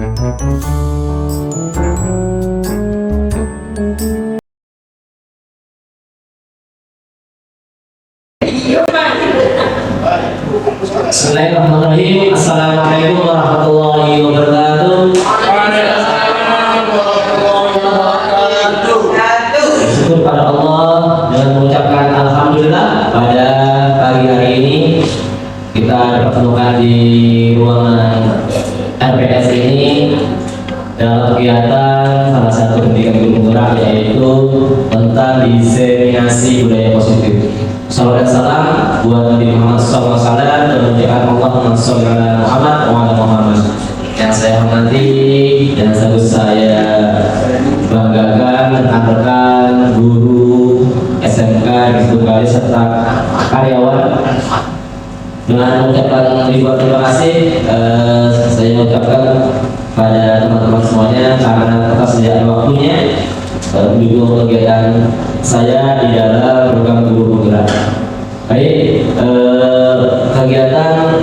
Bismillahirrahmanirrahim. Assalamualaikum warahmatullahi wabarakatuh. Syukur pada Allah dengan mengucapkan alhamdulillah pada pagi hari ini kita dipertemukan di ruangan RPS ini dalam kegiatan salah satu pendidikan guru penggerak, yaitu tentang diseminasi budaya positif. Salawat dan salam buat Nabi Muhammad SAW dan menjaga Allah Muhammad wa Muhammad. Yang saya hormati dan selalu saya banggakan rekan-rekan guru SMK Gisbukali serta karyawan. Dengan mengucapkan ribuan terima kasih, saya ucapkan pada teman-teman semuanya karena ketersediaan waktunya mendukung kegiatan saya di dalam program guru penggerak. Baik, kegiatan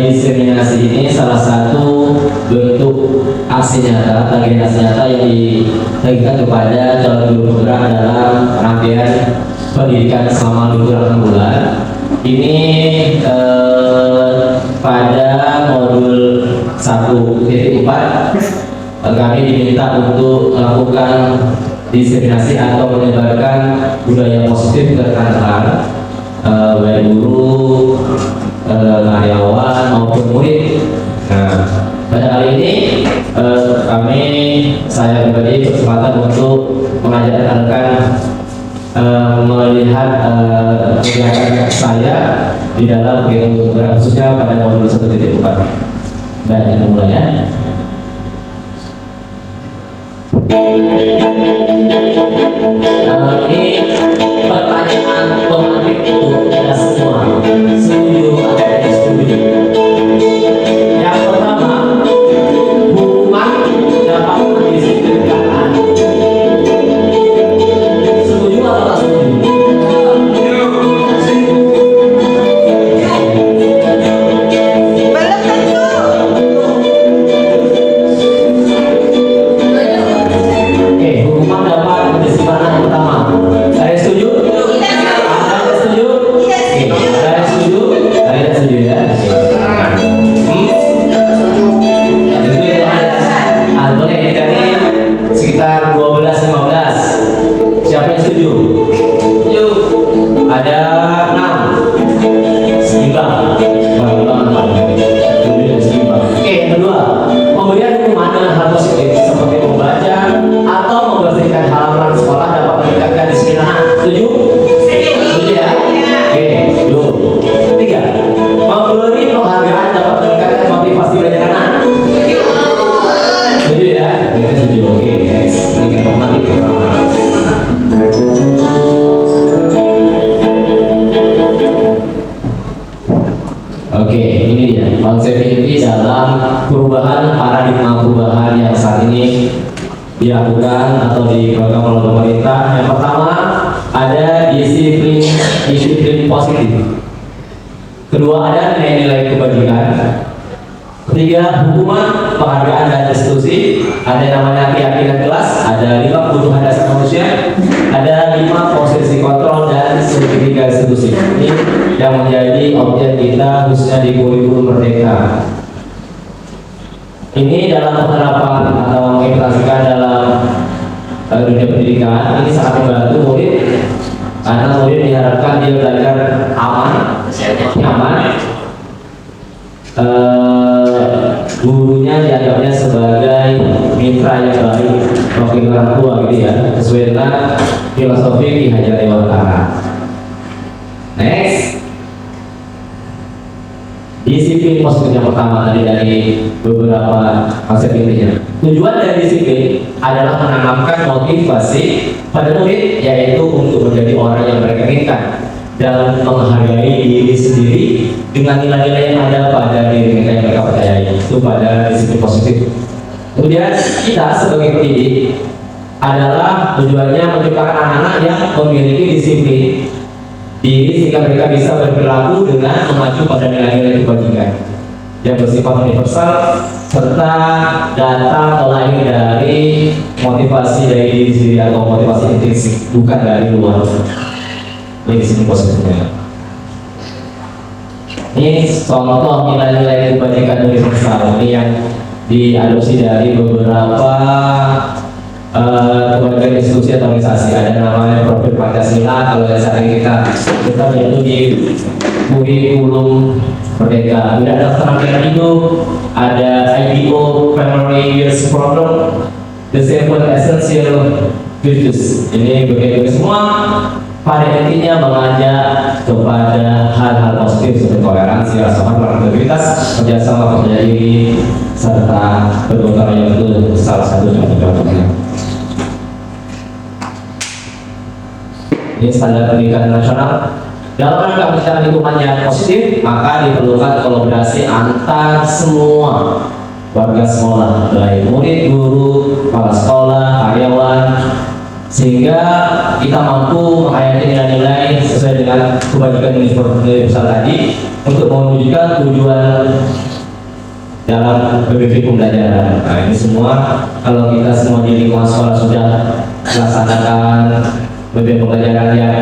diseminasi ini salah satu bentuk aksi nyata, tagihan aksi nyata yang diberikan kepada calon guru penggerak dalam rangkaian pendidikan selama 26 bulan. Ini pada modul 1.4 kami diminta untuk melakukan diseminasi atau menyebarkan budaya positif ke rekan-rekan baik guru, karyawan maupun murid. Nah, pada hari ini saya pribadi berkesempatan untuk mengajak rekan-rekan melihat kegiatan saya di dalam kegiatan khususnya pada modul 1.4. Baik, kita mulai ya. Ini pertanyaan pematik untuk kita semua. Setuju atau tidak setuju? Yang pertama, hukuman dapat mendisiplinkan. Setuju atau tak setuju? Sekitar 12-15. Siapa yang setuju? Ada 6. Seimbang. Oke, yang kedua, pemberian hukuman dengan hal positif seperti membaca atau membersihkan halaman sekolah dapat meningkatkan disiplin anak. Setuju? Setuju ya? Oke, 2. 3. Memberi penghargaan dapat meningkatkan motivasi belajar anak. Setuju ya? Kita setuju. Oke, guys. Kita hormati bersama. Oke, ini dia konsep inti dalam paradigma perubahan yang saat ini dilakukan atau diprogram oleh pemerintah. Yang pertama ada disiplin positif. Kedua ada nilai-nilai kebajikan. Ketiga, hukuman, penghargaan dan restitusi. Ada yang namanya keyakinan kelas, ada 5 kebutuhan dasar manusia, ada 5 posisi kontrol dan segitiga restitusi. Ini yang menjadi objek kita khususnya di kurikulum Merdeka. Ini dalam penerapan atau mengimplementasikan dalam dunia pendidikan ini sangat membantu murid, karena murid diharapkan dia belajar aman, nyaman. Gurunya dianggapnya sebagai mitra yang baik, wakil orang tua gitu ya, sesuai dengan filosofi Ki Hajar Dewantara. Next, disiplin positif yang pertama tadi dari beberapa konsep intinya. Tujuan dari disiplin adalah menanamkan motivasi pada murid, yaitu untuk menjadi orang yang mereka inginkan dan menghargai diri sendiri dengan nilai-nilai yang ada pada diri mereka yang mereka percayai. Itu pada disiplin positif. Kemudian kita sebagai pendidik adalah tujuannya menciptakan anak-anak yang memiliki disiplin diri sehingga mereka bisa berperilaku dengan mengacu pada nilai-nilai kebajikan yang bersifat universal serta data atau lahir dari motivasi dari diri sendiri atau motivasi intrinsik, bukan dari luar. Ini di sini posisinya. Ini contoh nilai-nilai kebajikan universal ini yang diadopsi dari beberapa kebajikan institusi atau organisasi. Ada namanya profil Pancasila. Kalau saat ini kita yaitu di kurikulum Merdeka. Tidak ada keterampilan hidup, ada IBO Family Years Program, the seven essential virtues. Ini begitu semua pada intinya mengajak kepada hal-hal positif seperti toleransi, rasa hormat, integritas, kerjasama, percaya diri, serta bergotong royong. Itu salah satu contoh-contohnya. Ini standar pendidikan nasional. Dalam rangka menciptakan lingkungan yang positif, maka diperlukan kolaborasi antar semua warga sekolah, baik murid, guru, kepala sekolah, karyawan, sehingga kita mampu menghayati nilai-nilai sesuai dengan kebajikan universal tadi untuk mewujudkan tujuan dalam berbagai pembelajaran. Nah, ini semua kalau kita semua di lingkungan sekolah sudah melaksanakan berbagai pembelajaran yang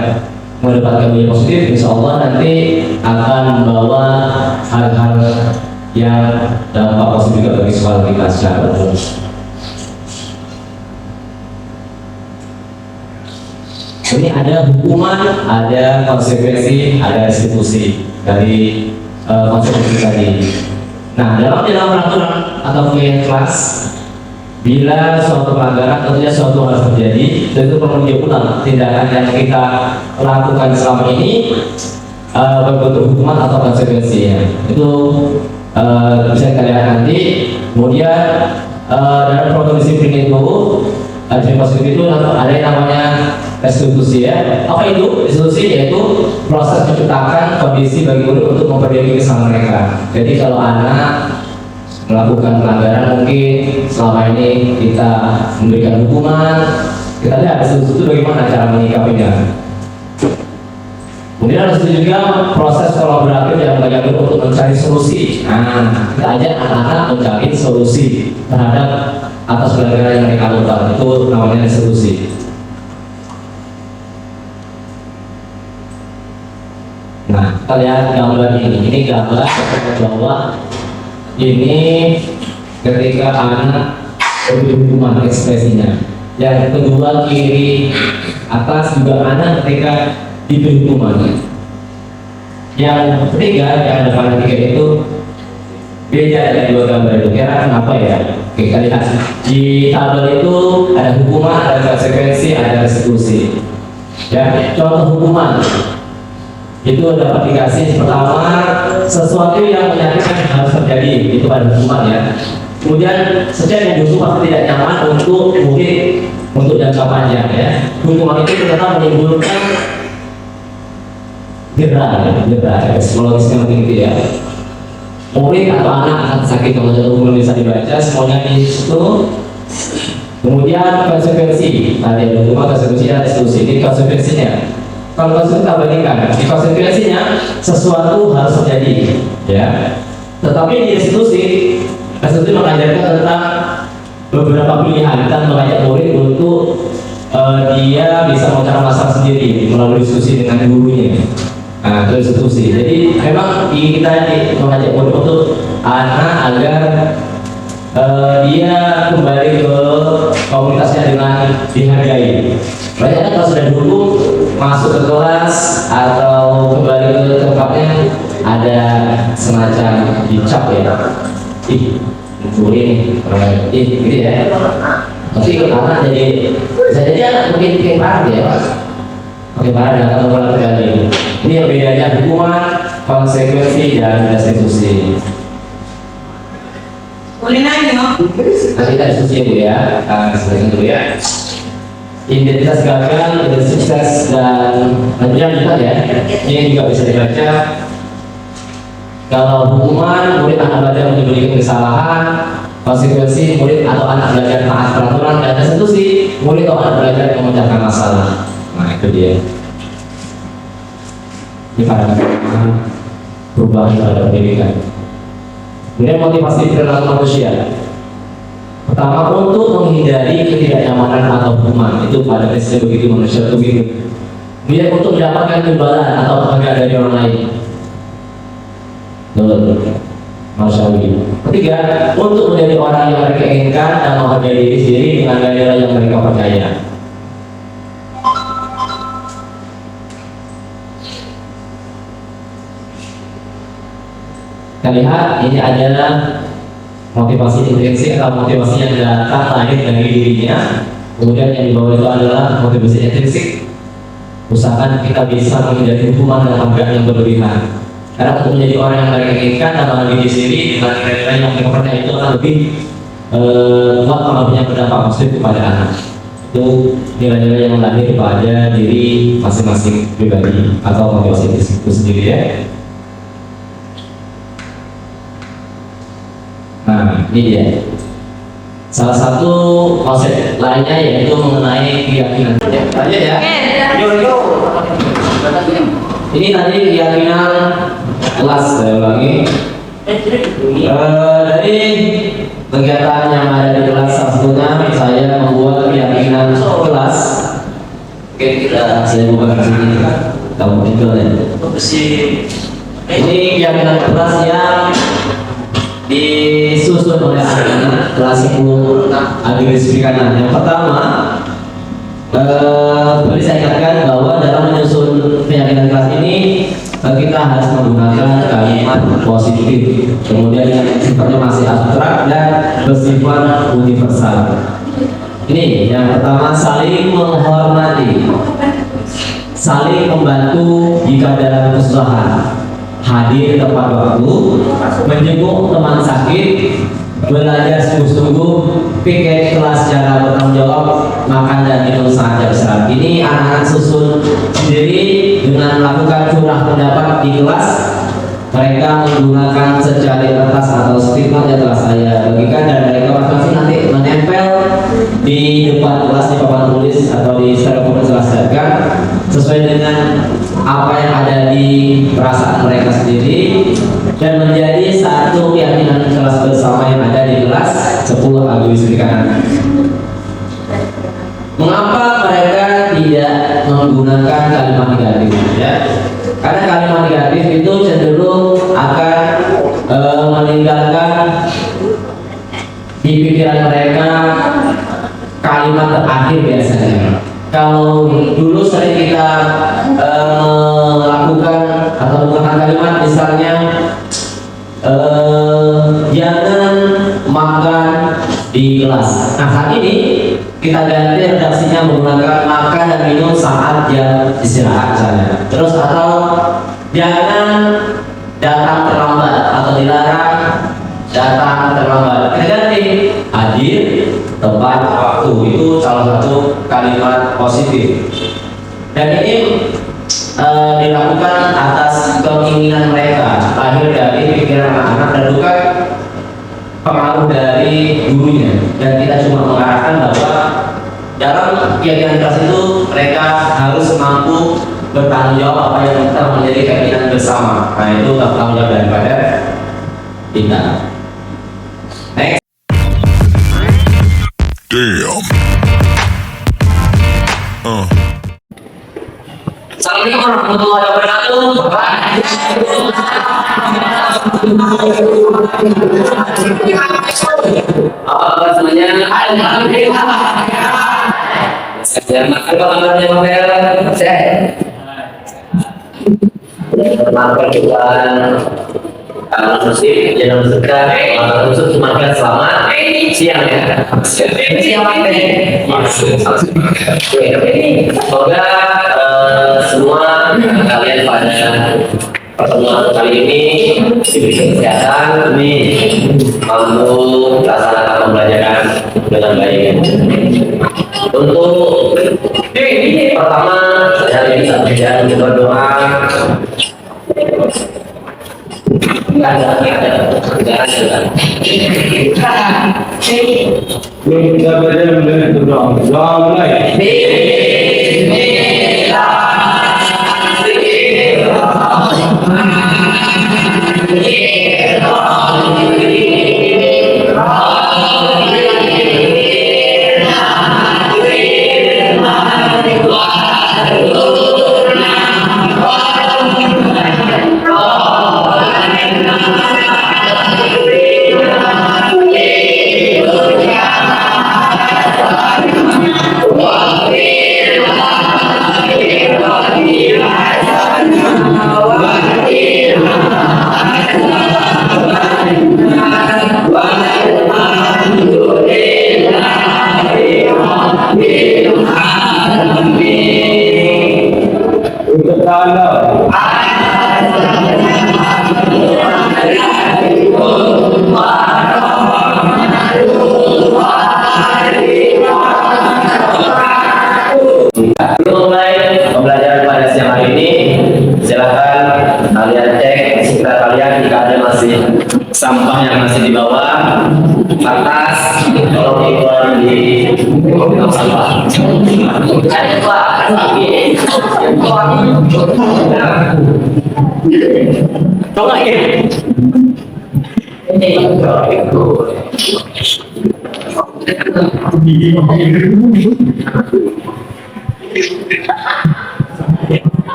mendapatkan nilai positif, insya Allah nanti akan membawa hal-hal yang dampak positif juga bagi sekolah kita secara umum. Ini ada hukuman, ada konsekuensi, ada restitusi dari konsekuensi tadi. Nah, dalam peraturan atau kelas, bila suatu pelanggaran tentunya suatu harus terjadi, tentu perlu diulang tindakan yang kita lakukan selama ini berbentuk hukuman atau konsekuensinya. Itu bisa kita lihat nanti. Kemudian dalam program disiplin itu, positif itu ada yang namanya restitusi ya. Apa itu restitusi? Yaitu proses menciptakan kondisi bagi murid untuk memperbaiki kesalahan mereka. Jadi kalau anak melakukan pelanggaran, mungkin selama ini kita memberikan hukuman, kita lihat restitusi itu bagaimana cara menyikapinya. Kemudian ada juga proses kolaboratif yang mengajak untuk mencari solusi. Nah, kita ajak anak-anak mencari solusi terhadap atas pelanggaran yang mereka lakukan. Itu namanya restitusi. Nah, kita lihat gambar ini. Ini gambar bahwa ini ketika anak beri hukuman ekspresinya. Yang kedua kiri atas juga anak ketika diberi hukuman. Yang ketiga yang ada pada tiga itu beda dari dua gambar itu. Kira kenapa ya? Oke, kita lihat di tabel itu ada hukuman, ada konsekuensi, ada restitusi. Ya, contoh hukuman itu dapat dikasih pertama sesuatu yang menyakitkan harus terjadi itu pada hukuman ya. Kemudian setiap yang dihukum pasti tidak nyaman untuk mungkin untuk jangka panjang ya. Hukuman itu ternyata menimbulkan gerah psikologisnya mungkin gitu ya. Murid atau anak sakit kalau jatuh hukuman bisa dibaca semuanya di situ. Kemudian konsekuensi tadi ada hukuman, konsekuensi dan restitusi. Ini konsekuensinya. Kalau konsekuensi kita bandingkan, di konsekuensinya sesuatu harus terjadi, ya. Tetapi di restitusi mengajarkan tentang beberapa pilihan dan mengajak murid untuk dia bisa mencari masalah sendiri melalui diskusi dengan gurunya. Nah, itu restitusi. Jadi memang kita mengajak murid untuk anak agar dia kembali ke komunitasnya dengan dihargai. Banyak kalau sudah dulu masuk ke kelas atau kembali ke tempatnya ada semacam dicap ya. Mencuri nih, gitu ya. Tapi anak jadi bisa jadi anak mungkin parah ya, makin parah dengan mengulang kembali. Ini yang bedanya hukuman, konsekuensi dan restitusi. Boleh nanya? Nanti kita diskusi dulu ya, sebagian dulu ya. Identitas gagal, identitas dan lanjutan ya. Ini juga bisa dibaca. Kalau hukuman, murid anak belajar menyembunyikan kesalahan. Konsekuensi, murid atau anak belajar taat peraturan. Dan restitusi, murid atau anak belajar memecahkan masalah. Nah itu dia. Ini paradigma perubahan pada pendidikan. Kemudian motivasi perilaku manusia. Pertama, untuk menghindari ketidaknyamanan atau hukuman. Itu pada prinsipnya begitu, manusia itu begitu. Kemudian untuk mendapatkan imbalan atau penghargaan dari orang lain. Manusia begitu. Ketiga, untuk menjadi orang yang mereka inginkan dan menghargai diri sendiri dengan nilai yang mereka percaya. Kita lihat ini adalah motivasi intrinsik atau motivasi yang datang lahir dari dirinya. Kemudian yang di bawah itu adalah motivasi ekstrinsik. Usahakan kita bisa menghindari hukuman dan penghargaan yang berlebihan. Karena untuk menjadi orang yang mereka inginkan dan menghargai diri sendiri dengan nilai yang mereka percaya itu akan lebih kuat kalau punya berdampak positif kepada anak. Itu nilai-nilai yang lahir kepada diri masing-masing pribadi atau motivasi itu sendiri ya. Nah, ini dia. Salah satu konsep lainnya yaitu mengenai keyakinan. Aja ya. Yo. Ini tadi keyakinan kelas, saya ulangi. Dari kegiatan yang ada di kelas satunya, saya membuat keyakinan kelas. Oke, saya buka di sini. Kamu tinggal ya. Ini keyakinan kelas yang disusun oleh anak kelas 10 agresi kanan. Yang pertama, tadi saya ingatkan bahwa dalam menyusun keyakinan kelas ini kita harus menggunakan kalimat positif, kemudian yang sifatnya masih abstrak dan bersifat universal. Ini yang pertama, saling menghormati, saling membantu jika dalam kesusahan, hadir tepat waktu, menjenguk teman sakit, belajar sungguh-sungguh, piket kelas secara bertanggung jawab, makan dan minum saat jam istirahat. Ini anak-anak susun sendiri dengan melakukan curah pendapat di kelas. Mereka menggunakan secari kertas atau stiker yang telah saya bagikan dan mereka masing-masing nanti menempel di depan kelas di papan tulis atau di styrofoam yang telah saya siapkan sesuai dengan apa yang ada di perasaan mereka sendiri dan menjadi satu keyakinan kelas bersama yang ada di kelas 10 agresi kanan. Mengapa mereka tidak menggunakan kalimat negatif? Ya, karena kalimat negatif itu cenderung akan meninggalkan di pikiran mereka kalimat terakhir biasanya. Kalau dulu sering kita melakukan atau menggunakan kalimat misalnya jangan makan di kelas. Nah, saat ini kita ganti redaksinya menggunakan makan dan minum saat jam istirahat misalnya. Terus atau jangan datang terlambat atau dilarang datang terlambat. Kita ganti hadir tepat waktu. Itu salah satu kalimat positif. Dan ini dilakukan atas keinginan mereka, lahir dari pikiran anak-anak dan bukan pengaruh dari gurunya. Dan kita cuma mengarahkan bahwa dalam keyakinan kelas itu mereka harus mampu bertanggung jawab apa yang kita menjadi keyakinan bersama. Nah, itu tanggung jawab daripada kita. Next. Damn. Assalamualaikum warahmatullahi wabarakatuh. Apa kabar semuanya? Alhamdulillah. Saya makan kabarnya Mabel. Sehat. Pertemuan musik yang sedang khusus makan selamat siang ya. Siang ini. Semoga semua kalian pada pertemuan kali ini diberi kesehatan, mampu melaksanakan pembelajaran dengan baik. Untuk pertama saya bisa berdoa. Kita belajar dengan doa mulai. Kalau dibuat di tong sampah. Ada Pak. Coba ya.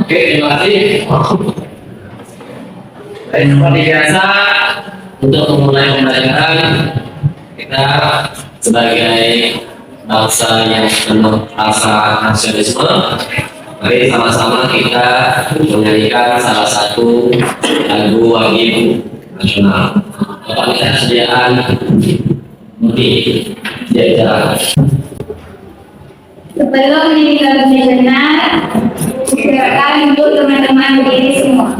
Oke, terima kasih. Dan seperti biasa, untuk memulai pembelajaran, kita sebagai bangsa yang penuh rasa nasionalisme, mari sama-sama kita menyanyikan salah satu lagu wajib nasional. Bapak kita sediaan jajaran. Sebelum menyanyikan lagu benar, silakan untuk teman-teman berdiri semua.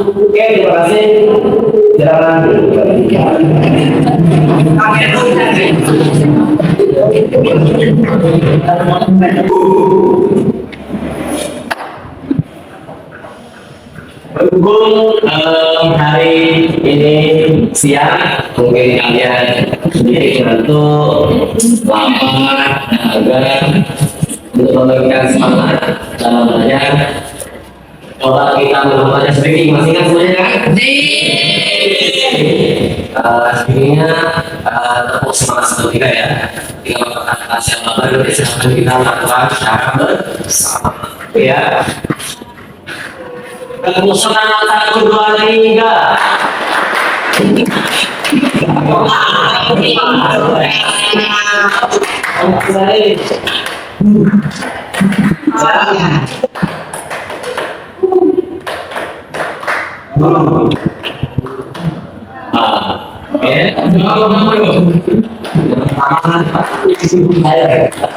Oke, terima kasih. Jalan. Berhubung hari ini siang, mungkin kalian sedikit mengantuk, lapar, dahaga, untuk memberikan semangat dalam belajar. Coba kita melakukannya speaking, masih ingat semuanya kan? Speakingnya tepuk semangat seperti kita ya. Kita melakukan siapa baru silahkan kita lakukan secara bersama. Ya. Kemusonan 1, 2, 3.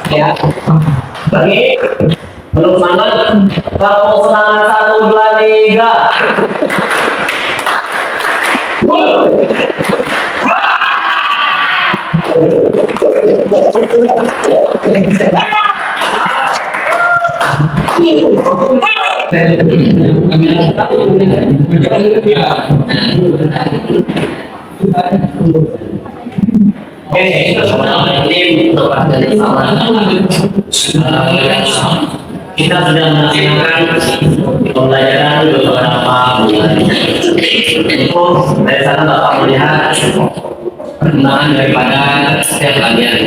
Ya, bagi belum semangat, kalau semangat 1, 2, 3. Oke, ini untuk kita sudah melaksanakan pembelajaran beberapa bulan. Dari sana Bapak melihat perkembangan daripada setiap kalian.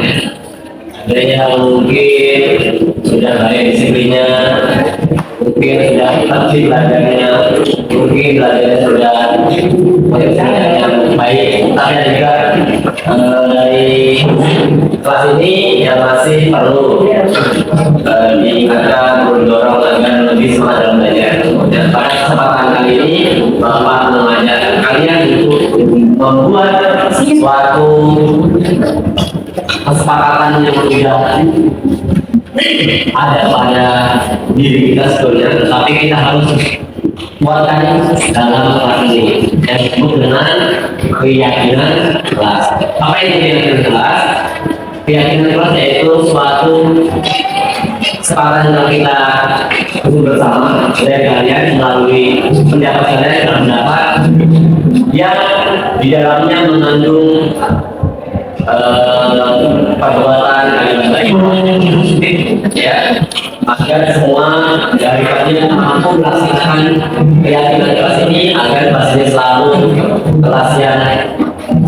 Ada yang mungkin sudah baik disiplinnya, mungkin sudah tertib belajarnya, mungkin belajarnya sudah yang baik, tapi ada juga dari kelas ini yang masih perlu diingatkan, mendorong agar lebih semangat dalam belajar. Dan pada kesempatan kali ini Bapak mengajarkan kalian untuk membuat suatu kesepakatan yang tidak ada pada diri kita sebetulnya, tetapi kita harus buatkan dalam kelas ini yang disebut dengan keyakinan kelas. Apa itu keyakinan kelas? Keyakinan kelas yaitu suatu kesepakatan yang kita bersama dari kalian melalui pendapat kalian dalam pendapat yang di dalamnya mengandung perbuatan kalimat baik ya, agar semua dari kalian mampu melaksanakan keyakinan kelas ini agar kelasnya selalu kelas yang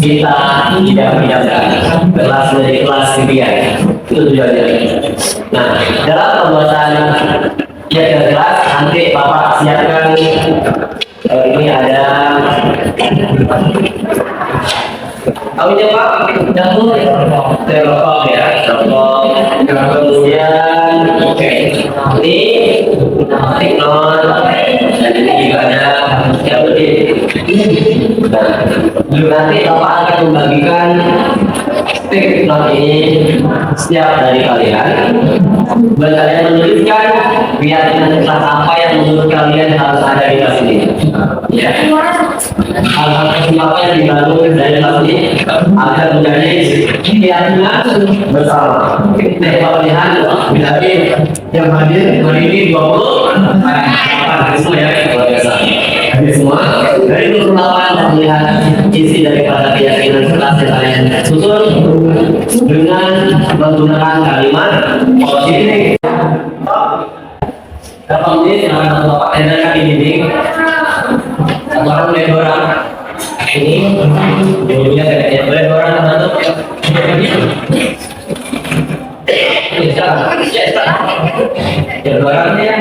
kita tidak menyadar, kelas menjadi kelas impian. Itu tujuannya. Nah, dalam pembuatan yang kelas nanti Bapak siapkan ini ada tahunya Pak, dapur telepon ya, telepon. Kemudian ini teknon, dan ini juga ada nanti Bapak akan membagikan teknon ini setiap dari kalian. Buat kalian menuliskan keyakinan kelas apa yang menurut kalian harus ada di kelas ini. Ya. Hal-hal apa yang dibangun dari kelas ini akan menjadi keyakinan bersama. Tema pilihan dari yang hadir hari ini 20 semua ya, luar biasa. Hadir semua dari 28 pilihan isi daripada keyakinan kelas yang kalian susun dengan menggunakan kalimat positif. Berapa menit akan Bapak tandakan di dinding? Satu orang boleh dua orang. Ini judulnya saya boleh dua orang tertutup ya. Ya dua orang ya.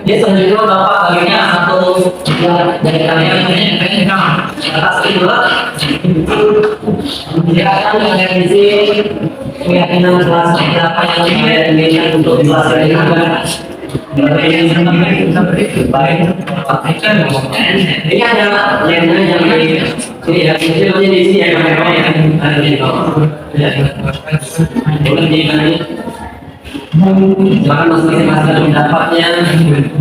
Dia selanjutnya Bapak baginya satu dari kalian atas itu dia akan merevisi keyakinan kelas berapa yang kalian inginkan untuk dijelaskan ini ada lainnya yang ini ya filmnya di sini yang ada di sini. Maka masing-masing pendapatnya tentang satu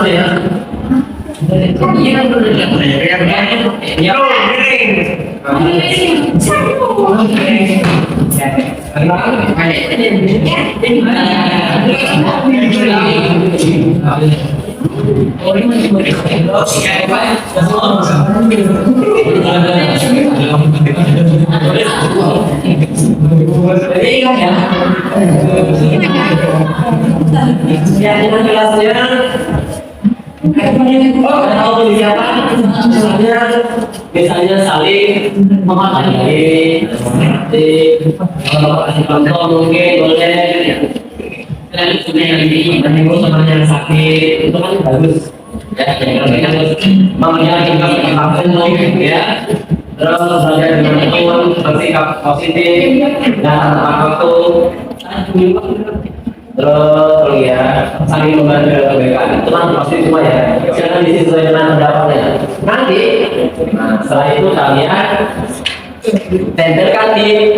ya. Misalnya saling memahami, kasih contoh mungkin boleh. Dan sebenarnya ini menunggu teman yang sakit itu kan bagus. Ya, mamanya kita langsung ya. Terus belajar dengan teman bersikap positif dan waktu. Terus ya saling membantu dalam kebaikan itu kan pasti semua ya, jangan disesuaikan dengan pendapatnya nanti. Setelah itu kalian tempelkan di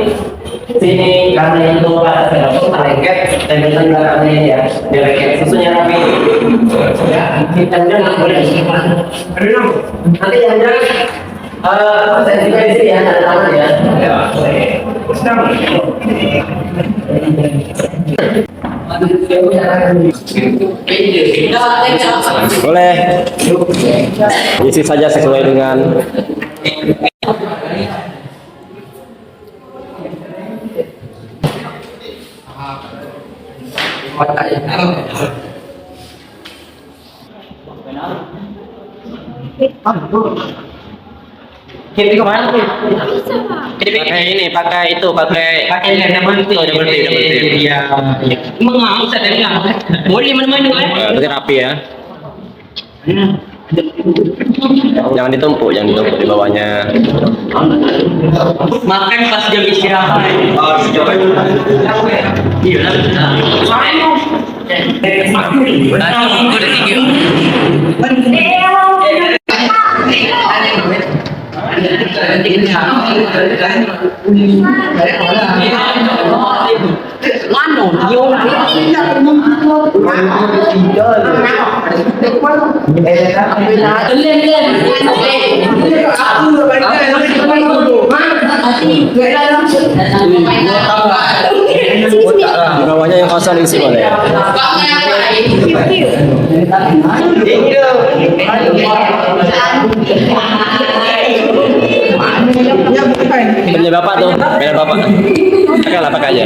sini karena itu ada terdapat lengket, tempelkan di belakangnya ya, di lengket susunya rapi ya. Kita jangan boleh nanti jangan saya juga di sini ya, ada tangan ya. Boleh. Isi saja sesuai dengan Kiri kemana tuh? Pakai ini, pakai double T. Iya. Mengamuk sadar nggak? Boleh mana-mana kan? Berarti rapi ya. Jangan ditumpuk di bawahnya. Makan pas jam istirahat. Iya lah. Udah tiga. Di bawahnya yang kosong isi boleh. Punya bapak tuh, punya bapak. Pakai aja.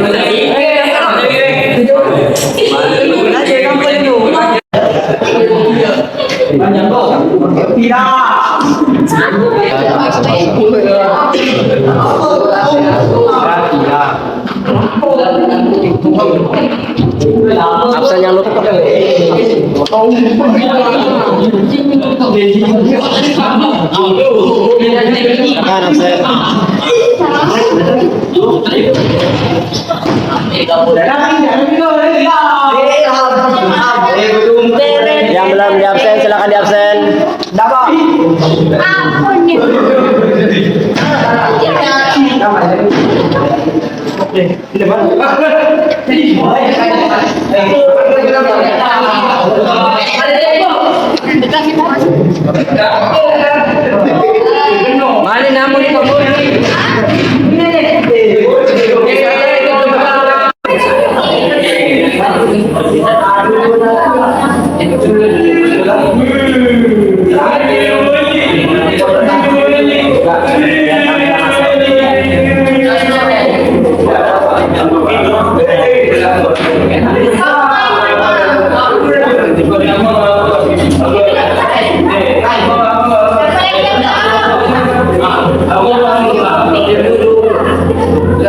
Absen yang lupa. Kan absen. Yang belum di absen silakan di absen. Mana namun kamu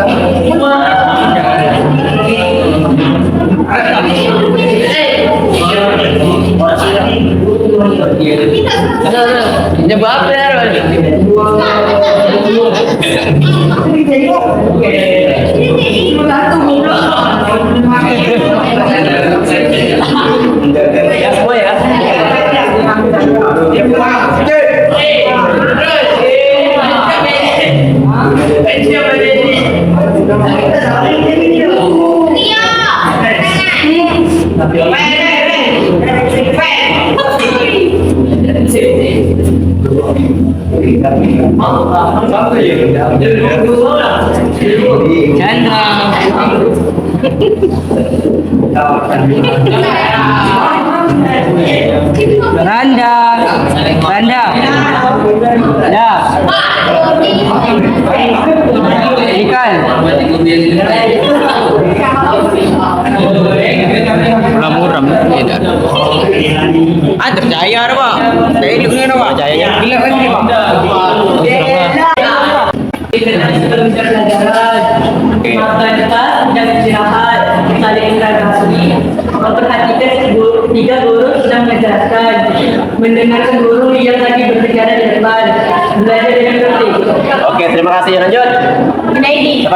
jawab semua ya. Randa, ikan. Muram tidak. Ada percaya ada pak? Saya hidup ni pak. Percayanya. Bila kan ni pak? Jangan istirahat, saling interaksi, memperhatikan tiga guru sedang mengajarkan, mendengarkan guru yang lagi berbicara di depan, belajar dengan tertib. Oke, terima kasih. Lanjut. Junaidi.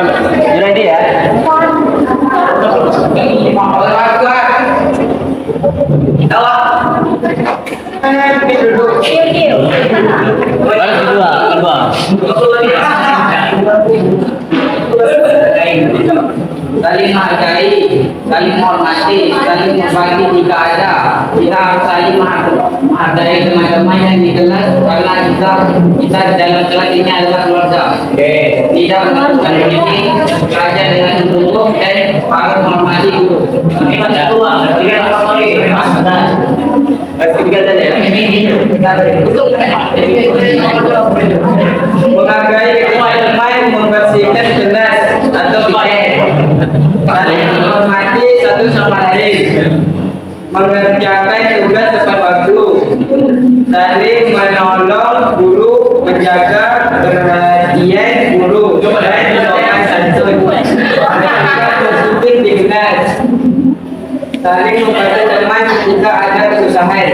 Junaidi ya. Saling menghargai, saling menghormati, saling berbagi jika ada. Kita harus saling menghargai teman-teman yang di kelas karena kita dalam kelas ini adalah keluarga. Tidak melakukan ini belajar dengan tutup dan harus menghormati guru. Kita tua, menghargai teman-teman membersihkan kelas atau pakai Saling menghormati satu sama lain. Mengerjakan tugas tepat waktu. Saling menolong guru, menjaga perhatian guru dan sopan santun. Bersumpah di kelas. Saling membantu teman jika ada kesusahan.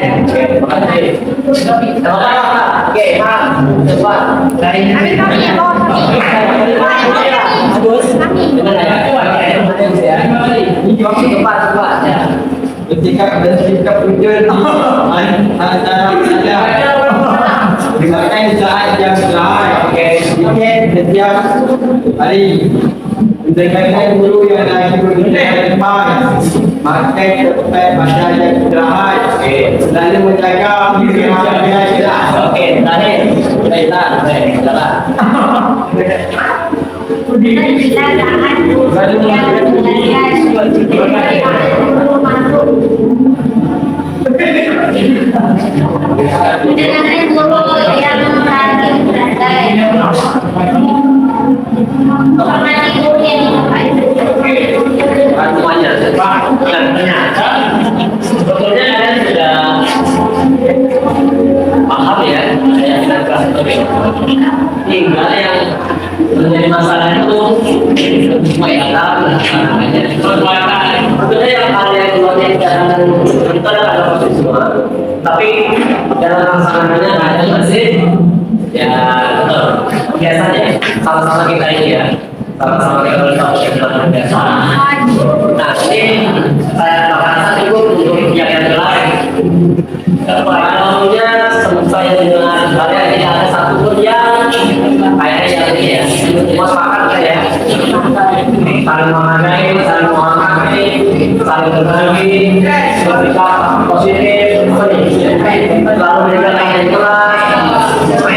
Oke, maaf. Cepat. Dari cepat ya. Ketika ada sikap ujian antara dengarkan saat yang lain. Oke, setiap hari dengarkan guru yang lagi berbicara depan. Makan cepat pada yang istirahat. Oke, lalu menjaga kebahagiaan. Oke, terakhir kita jalan. Semuanya, ternyata sebetulnya kalian sudah paham ya yang kita kelas itu. Tinggal yang menjadi masalah itu mengajar, sebetulnya yang kalian buat yang jangan kita ada proses semua, tapi dalam laksanaannya ada masih ya betul. Biasanya sama-sama kita ini ya. Sama-sama kita tahu yang dalam biasa. Nah ini saya rasa cukup untuk yang lain. Kalau saya dengar kalian ini ada satu pun yang kayaknya yang ini ya, cuma sepakat ya. Saling menghargai, saling memahami, saling berbagi, bersikap positif, selalu menjaga yang kelas,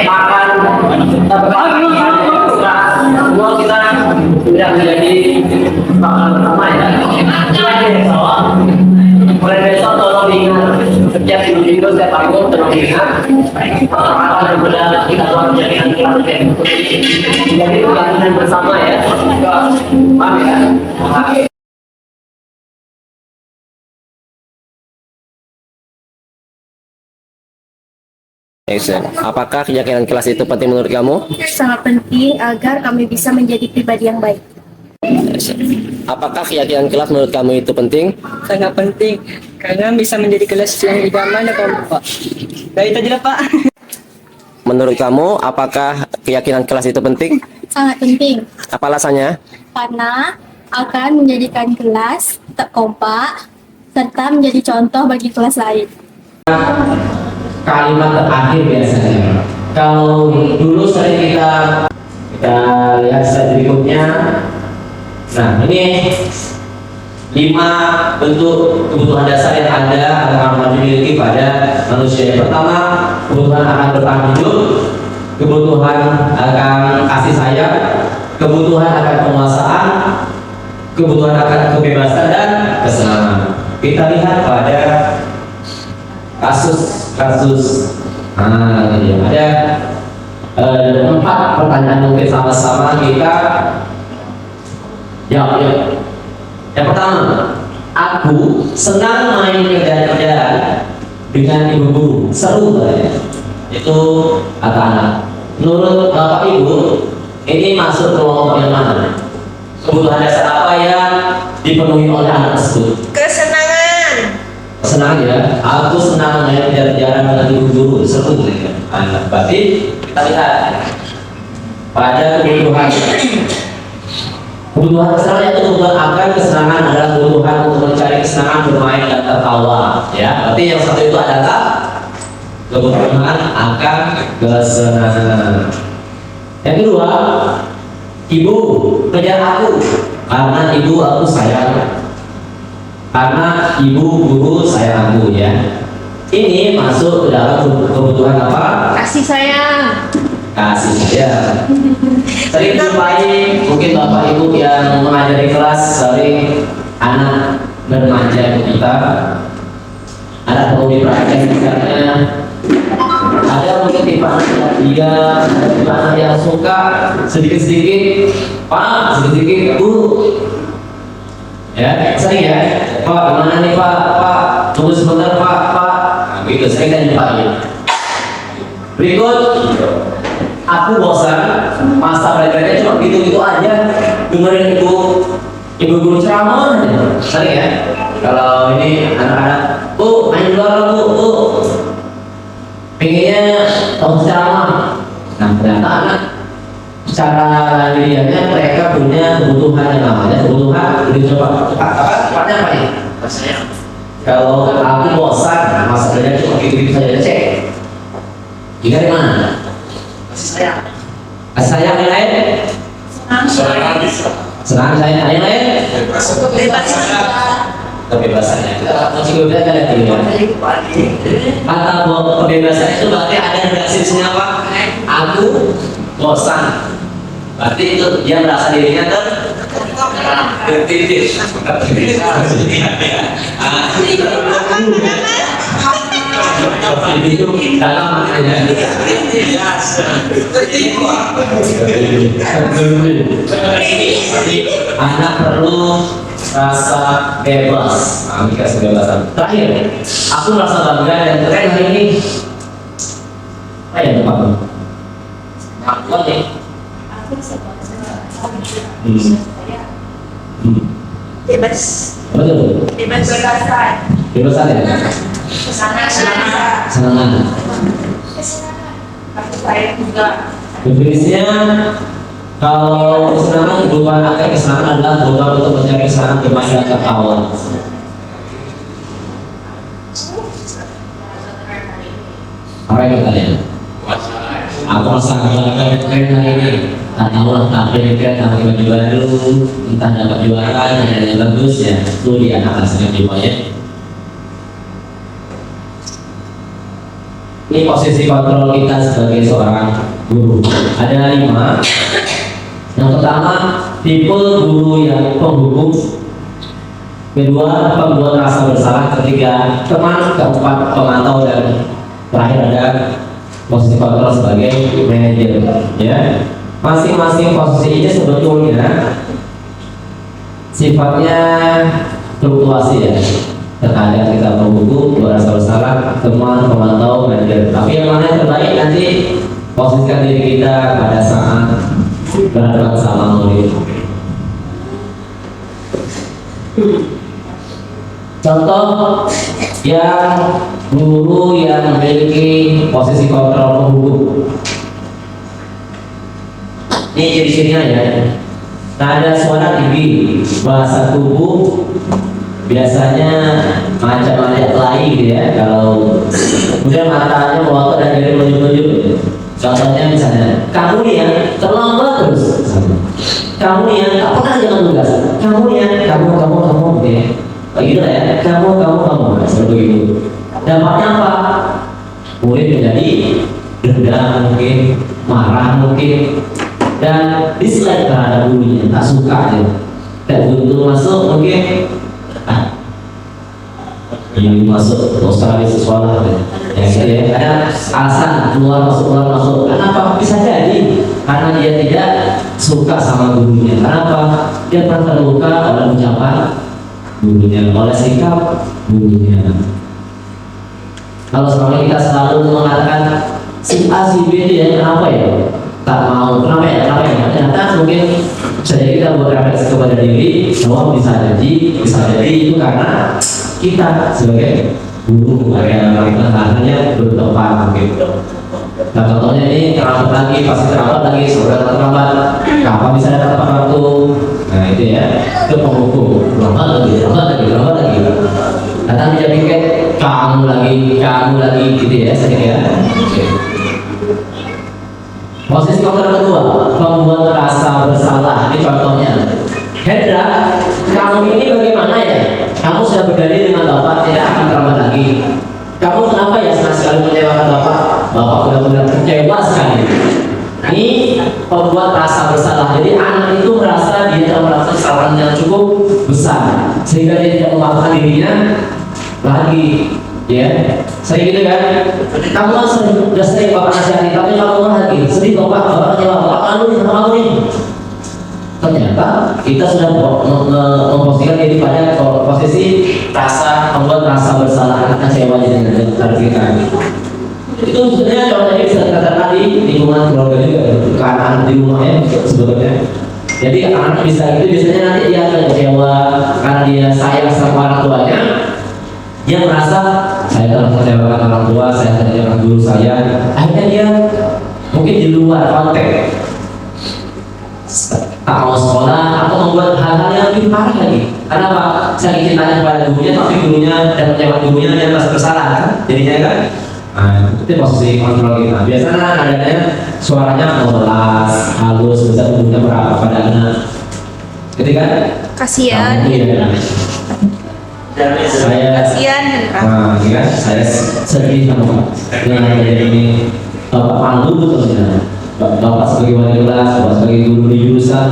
makan, semua kita sudah menjadi makan bersama ya. Mulai besok tolong diingat setiap minggu setiap tahun tolong diingat apa yang sudah kita telah menjadikan kelas. Jadi pelajaran bersama ya. Paham ya? Apakah keyakinan kelas itu penting menurut kamu? Sangat penting agar kami bisa menjadi pribadi yang baik. Apakah keyakinan kelas menurut kamu itu penting? Sangat penting karena bisa menjadi kelas yang lebih aman dan Pak. Dari itu aja Pak. Menurut kamu, apakah keyakinan kelas itu penting? Sangat penting Apa alasannya? karena akan menjadikan kelas tetap kompak serta menjadi contoh bagi kelas lain. Kalimat terakhir biasanya. Kalau dulu sering kita lihat slide berikutnya. Nah ini 5 bentuk kebutuhan dasar yang ada akan dimiliki pada manusia. Yang pertama, kebutuhan akan bertahan hidup, kebutuhan akan kasih sayang, kebutuhan akan penguasaan, kebutuhan akan kebebasan dan kesenangan. Kita lihat pada kasus. Nah, ini ada 4 pertanyaan mungkin sama-sama kita jawab ya. Yang pertama, aku senang main kerjaan-kerjaan dengan ibu guru, seru ya. Itu kata anak. Menurut bapak ibu, ini masuk kelompok yang mana? Kebutuhan dasar apa yang dipenuhi oleh anak tersebut? Senang ya, aku senang main kejar-kejaran dengan ibu guru, seru ya. Nah, berarti kita lihat pada kebutuhan dasar itu kebutuhan akan kesenangan adalah kebutuhan untuk mencari kesenangan bermain dan tertawa ya. Berarti yang satu itu adalah kebutuhan akan kesenangan. Yang kedua, ibu kejar aku karena ibu aku sayang. Karena ibu guru sayang aku ya. Ini masuk ke dalam kebutuhan apa? Kasih sayang. Kasih sayang. Sering jumpai mungkin bapak ibu yang mengajar di kelas sering anak bermanja ke kita. Ada perlu diperhatikan misalnya. Ada mungkin tipe anak yang diam, ada tipe anak yang suka sedikit-sedikit, pak sedikit-sedikit bu. Ya, sering ya. Pak, gimana nih Pak? Pak, tunggu sebentar Pak. Pak. Nah, gitu, sering kan Pak ya. Berikut, aku bosan masa belajarnya cuma gitu-gitu aja. Dengerin ibu guru ceramah aja. Sering ya. Kalau ini anak-anak, main luar Bu. Pengennya tahu ceramah. Nah, ternyata anak secara dirinya mereka punya kebutuhan yang namanya kebutuhan cepatnya apa nih? Kalau aku bosan masa belajar cuma gitu-gitu saja cek. Jika di mana? Kasih sayang yang lain? Senang saya yang lain? Kebebasannya kita masih berbeda lagi ya. Kata kebebasan itu berarti ada redaksinya apa? Aku bosan. Berarti itu dia merasa dirinya tertitip. Itu dalam maknanya. Anak perlu rasa bebas, dikasih kebebasan. Terakhir, aku merasa bangga dan keren hari ini. Apa yang tepat? Aku nih. Bebas. Betul. Bebas belasan. Bebasan ya. Senangan. Aku saya juga. Definisinya kalau kesenangan berupa akhir kesenangan adalah berupa untuk mencari kesenangan bermain dan tertawa. Apa yang kalian? Aku merasa keren hari ini. Tak tahu lah tampil keren, tampil baju baru, entah dapat juara, yang bagus ya. Itu di anak hasilnya di bawahnya. Ini posisi kontrol kita sebagai seorang guru. Ada 5. Yang pertama, tipe guru yang penghukum. Kedua, pembuat rasa bersalah. Ketiga, teman. Keempat, pemantau. Dan terakhir ada posisi kontrol sebagai manajer. Ya, masing-masing posisi ini sebetulnya sifatnya fluktuasi ya. Terkadang kita menghukum, merasa bersalah, teman, pemantau, manajer. Tapi yang mana yang terbaik nanti posisikan diri kita pada saat berhadapan sama murid. Contoh yang guru yang memiliki posisi kontrol penghukum. Ini ciri-cirinya ya. Nada suara tinggi, bahasa tubuh biasanya macam-macam lagi gitu ya. Kalau kemudian matanya melotot dan diri menunjuk-nunjuk. Contohnya misalnya, kamu nih yang terlambat terus. Kamu yang tak pernah jalan tugas. Kamu yang kamu gitu ya. Begitu lah ya. Kamu seperti itu. Dampaknya apa? Murid menjadi dendam mungkin, marah mungkin, dan dislike terhadap gurunya, tak suka ya. Dan begitu masuk mungkin ini masuk Australia sekolah ya gitu ya. Ada alasan keluar masuk. Kenapa? Bisa jadi karena dia tidak suka sama gurunya. Kenapa? Dia pernah terluka oleh ucapan gurunya, oleh sikap gurunya. Kalau selama kita selalu mengatakan si A si B itu ya kenapa ya? Tak mau, kenapa ya? Ternyata mungkin bisa jadi kita buat refleksi kepada diri bahwa bisa jadi itu karena kita sebagai guru yang hanya bertempat gitu. Nah contohnya ini terlambat lagi, pasti terlambat lagi, sudah terlambat. Kapan bisa datang tepat waktu? Nah itu ya, itu penghukum. Terlambat lagi. Datang dia pikir kamu lagi gitu ya, sedikit ya. Posisi kontrol kedua, membuat rasa bersalah. Ini contohnya. Hendra, kamu ini bagaimana ya? Kamu sudah berdalil dengan Bapak tidak akan terlambat lagi. Kamu kenapa ya senang sekali mengecewakan Bapak? Bapak benar-benar kecewa sekali. Ini membuat rasa bersalah. Jadi anak itu merasa dia telah melakukan kesalahan yang cukup besar, sehingga dia tidak memaafkan dirinya lagi. Ya, sering gitu kan? Kamu kan sudah sering Bapak nasihati, tapi kamu lagi sedih Bapak kecewa, Bapak lalu nih sama kamu nih. ternyata kita sudah memposisikan diri pada posisi membuat rasa bersalah karena kecewa dengan kita. Itu sebenarnya contohnya bisa dikatakan di lingkungan keluarga juga, ke anak di rumah ya sebetulnya. Jadi anak bisa itu biasanya nanti dia akan kecewa karena dia sayang sama orang tuanya. Dia merasa saya telah mengecewakan orang tua, saya telah mengecewakan guru saya. Akhirnya dia mungkin di luar konteks tak mau sekolah atau membuat hal-hal yang lebih parah lagi. Karena apa? Saya ingin tanya kepada gurunya, tapi gurunya dan mengecewakan gurunya dia merasa bersalah kan? Jadinya kan? Nah, itu posisi kontrol kita. Biasanya adanya suaranya melas, halus, bisa tubuhnya berapa pada anak. Ketika Kasihan. Saya Kasihan. nah, ya kan? Saya sedih sama Pak dengan adanya ini. Bapak malu betul ya. Bapak sebagai wali kelas, Bapak sebagai guru di jurusan,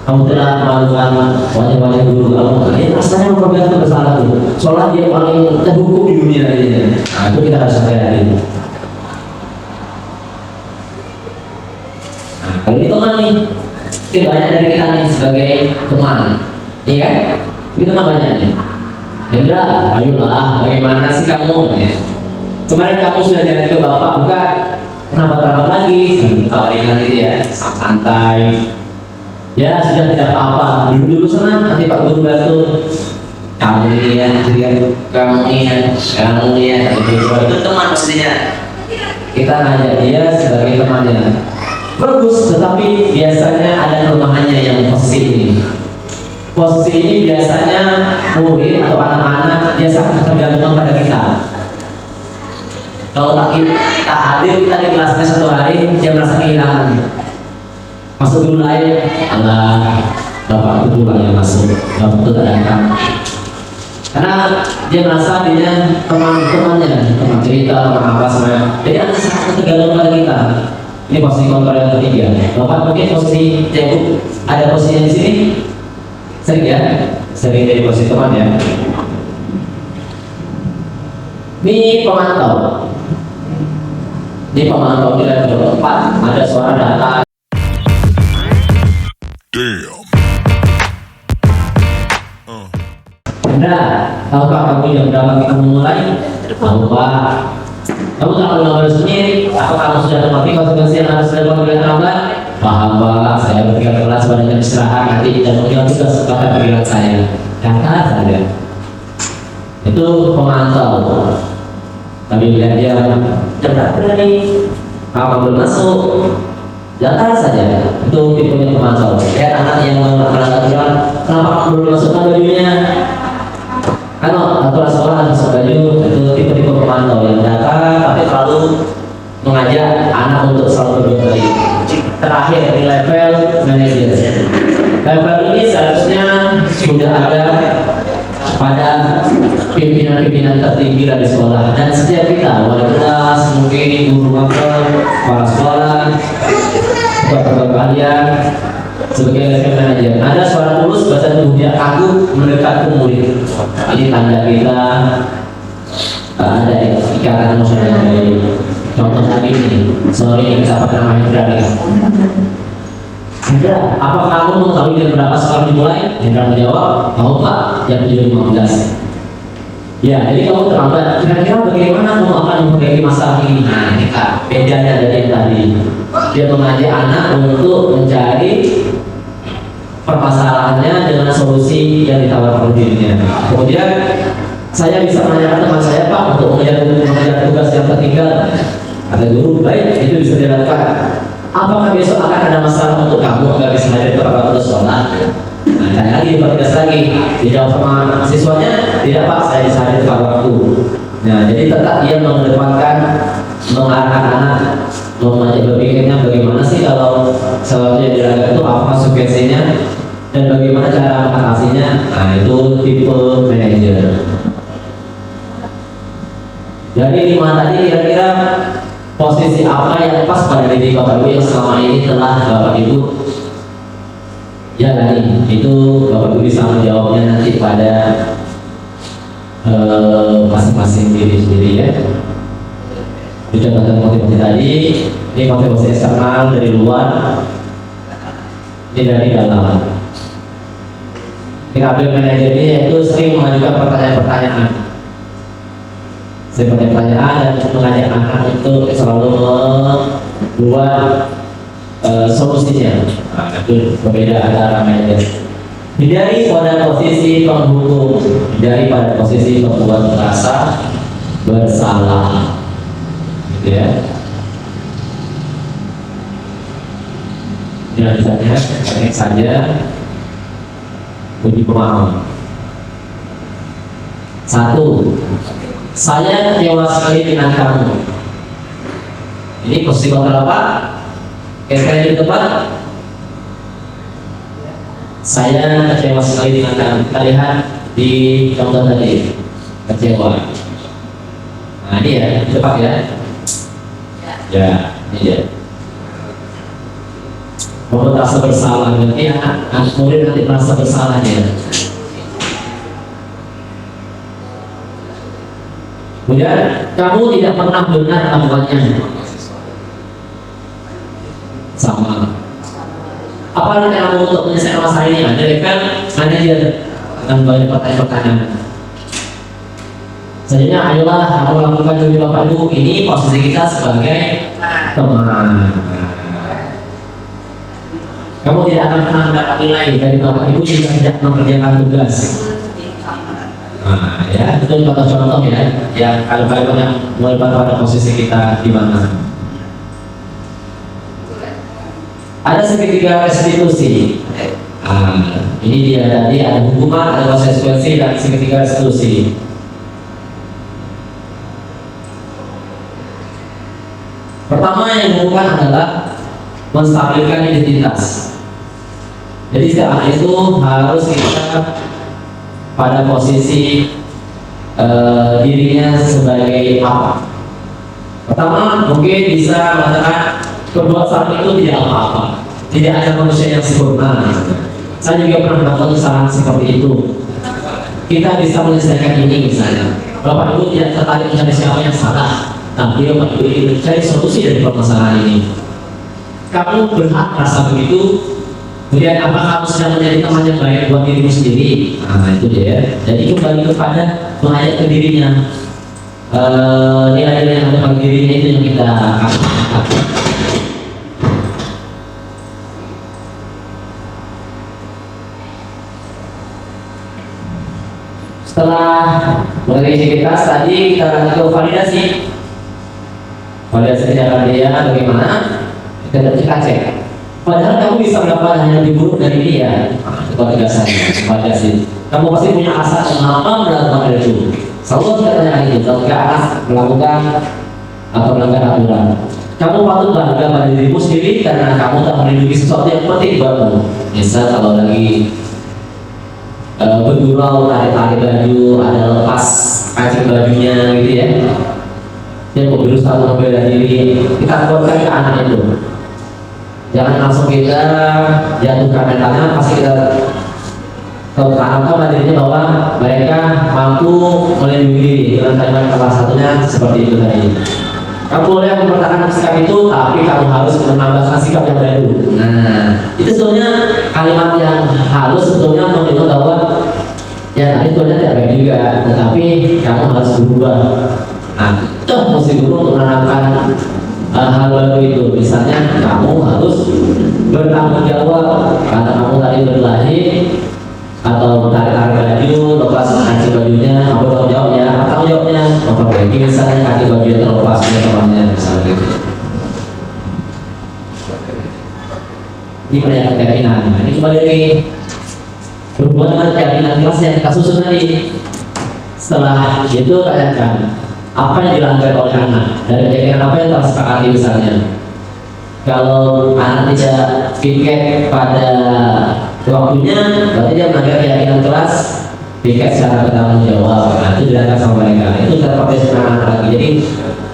kamu telah melakukan wajah-wajah guru kamu. Ini rasanya memperlihatkan bersalah tuh. Soalnya dia paling terhukum di dunia ini. Nah, itu kita harus sadari. Nah, kalau ini teman nih, mungkin banyak dari kita nih sebagai teman, iya kan? Ini teman banyak nih. Hendra, ayolah, bagaimana sih kamu? Ya. Kemarin kamu sudah jalan ke bapak, bukan? Kenapa terlambat lagi? Kawaringan itu ya, santai. Ya sudah tidak apa-apa, dulu sana nanti Pak Guru bantu. Kamu ini ya, kamu ini ya, kamu ini ya, itu teman pastinya. Kita ngajak dia sebagai temannya. Bagus, tetapi biasanya ada kelemahannya yang posisi ini. Posisi ini biasanya murid atau anak-anak dia sangat tergantung pada kita. Kalau kita hadir kita di kelasnya satu hari, dia merasa kehilangan. Masuk dulu lain, Allah, bapak itu dulu yang masuk, bapak itu tak datang. Karena dia merasa dia teman-temannya, teman cerita, teman apa semuanya. Jadi ada sangat tergantung pada kita. Ini posisi kontrol yang ketiga. Bapak mungkin posisi Jacob ada posisinya di sini. Sering ya, sering jadi posisi teman ya. Ini pemantau. Ini pemantau kita di tempat ada suara data. Damn. Nah, tahukah kamu yang berapa kita memulai? Tahu Pak. Kamu tak mengenal sendiri. Apa kamu sudah mengerti konsekuensi yang harus dilakukan oleh terlambat? Paham Pak. Saya bertiga kelas pada jam istirahat nanti tidak mengira tugas pada panggilan saya. Kata saja. Itu pemantau. Tapi lihat dia tidak berani. Kamu belum masuk. Data saja. Itu tipenya pemantau. Lihat anak yang melanggar aturan. Kenapa kamu belum masukkan bajunya? Kalau aturan sekolah ada baju itu tipe-tipe pemantau yang data tapi selalu mengajak anak untuk selalu berbagi. Terakhir di level manajer. Level ini seharusnya sudah ada pada pimpinan-pimpinan tertinggi dari sekolah dan setiap kita wali kelas mungkin guru magang para sekolah ketua kalian sebagai level manajer ada suara tulus bahasa tubuhnya aku mendekat ke murid. Ini tanda kita ada ikatan emosional yang baik. Contoh tadi ini, sorry siapa nama Hendra nih. Hendra, apa kamu mengetahui jam berapa sekolah dimulai? Hendra menjawab, tahu Pak, jam 7.15. Ya, jadi kamu terlambat. Kira-kira bagaimana kamu akan memperbaiki masalah ini? Nah, ini Kak, bedanya dari yang tadi. Dia mengajak anak untuk mencari permasalahannya dengan solusi yang ditawarkan dirinya. Kemudian saya bisa menanyakan teman saya Pak untuk mengejar tugas yang tertinggal. Kata guru, baik, itu bisa dilakukan. Apakah besok akan ada masalah untuk kamu agar bisa hadir ke waktu sekolah? Nah, tanya lagi, bertugas lagi. Dijawab sama siswanya, tidak Pak, saya bisa hadir ke waktu. Nah, jadi tetap dia mengedepankan mengarahkan anak, mengajak berpikirnya bagaimana sih kalau sesuatu yang dilakukan itu apa konsekuensinya dan bagaimana cara mengatasinya. Nah, itu tipe manajer. Dari 5 tadi kira-kira posisi apa yang pas pada diri Bapak Ibu yang selama ini telah Bapak Ibu jalani? Itu Bapak Ibu bisa menjawabnya nanti pada masing-masing diri sendiri ya. Sudah kata motivasi tadi, ini motivasi eksternal dari luar. Ini dari dalam. Kita manajer ini yaitu sering mengajukan pertanyaan-pertanyaan. Sering pertanyaan dan mengajak anak untuk selalu membuat solusinya. Nah, itu berbeda antara manajer. Hindari pada posisi penghukum, hindari pada posisi pembuat merasa bersalah, gitu ya. Ini misalnya, banyak saja uji pemahaman. 1. Saya kecewa sekali dengan kamu. Ini posisi kontrol apa? Sekali di depan. Saya kecewa sekali dengan kamu. Kita lihat di contoh tadi, kecewa. Nah ini ya, di depan ya. Ya, ini dia. Mau merasa bersalah, berarti anak murid nanti merasa bersalah ya. Kemudian kamu tidak pernah benar melakukannya. Sama. Apa rencanamu untuk menyelesaikan masalah ini? Ada kan manajer dengan banyak pertanyaan-pertanyaan. Selanjutnya, ayolah kamu lakukan demi Bapak Ibu. Ini posisi kita sebagai teman. Kamu tidak akan pernah mendapat nilai dari Bapak Ibu jika tidak mengerjakan tugas. Nah, ya, itu contoh-contoh ya. Ya, kalau kalian mulai pada posisi kita di mana? Ada segitiga restitusi. Ini dia tadi ada hukuman, ada konsekuensi dan segitiga restitusi. Pertama yang dilakukan adalah menstabilkan identitas. Jadi setiap anak itu harus kita pada posisi dirinya sebagai apa? Pertama mungkin bisa mengatakan perbuatan itu tidak apa-apa, tidak ada manusia yang sempurna. Saya juga pernah melakukan kesalahan seperti itu. Kita bisa menyelesaikan ini misalnya. Bapak Ibu tidak tertarik mencari siapa yang salah, tapi Bapak Ibu ingin mencari solusi dari permasalahan ini. Kamu berhak merasa begitu. Kemudian apa kamu sedang menjadi teman yang baik buat dirimu sendiri? Nah itu dia. Jadi kembali kepada mengajak ke dirinya. Nilai-nilai yang ada pada dirinya itu yang kita angkat. Setelah mengenai identitas tadi kita lanjut ke validasi. Validasi tindakan dia bagaimana? Kita cek. Padahal kamu bisa mendapatkan hanya lebih buruk dari dia. Itu tegasannya, validasi. Kamu pasti punya alasan mengapa melakukan hal itu. Selalu kita tanya itu. Ketika anak melakukan atau melanggar aturan, kamu patut bangga pada dirimu sendiri karena kamu tak melindungi sesuatu yang penting buatmu. Misal kalau lagi bergurau, tarik-tarik baju, ada lepas kancing bajunya gitu ya. Dia mau berusaha membela diri, kita kuatkan ke anak itu. Jangan langsung kita jatuhkan mentalnya, pasti kita tanamkan pada dirinya bahwa mereka mampu melindungi diri dengan kalimat salah satunya seperti itu tadi. Kamu boleh mempertahankan sikap itu, tapi kamu harus menambahkan sikap yang baru. Nah, itu sebenarnya kalimat yang halus sebetulnya menunjukkan bahwa ya tadi sebenarnya tidak baik juga, tetapi kamu harus berubah. Nah, itu mesti dulu untuk menanamkan hal baru itu. Misalnya kamu harus bertanggung jawab karena kamu tadi berkelahi atau tarik-tarik baju, lepas kancing bajunya, kamu tanggung jawabnya, tanggung jawabnya memperbaiki misalnya kaki baju yang terlepas temannya misalnya gitu. Ini penyataan keyakinan. Nah, ini kembali lagi berhubungan dengan keyakinan kelas yang kita susun tadi. Setelah itu tanyakan apa yang dilanggar oleh anak dari keyakinan apa yang telah sepakati misalnya. Kalau anak tidak piket pada waktunya, berarti dia melanggar keyakinan kelas. Piket secara bertanggung jawab. Nah itu dilakukan sama mereka. Itu kita pakai anak lagi. Jadi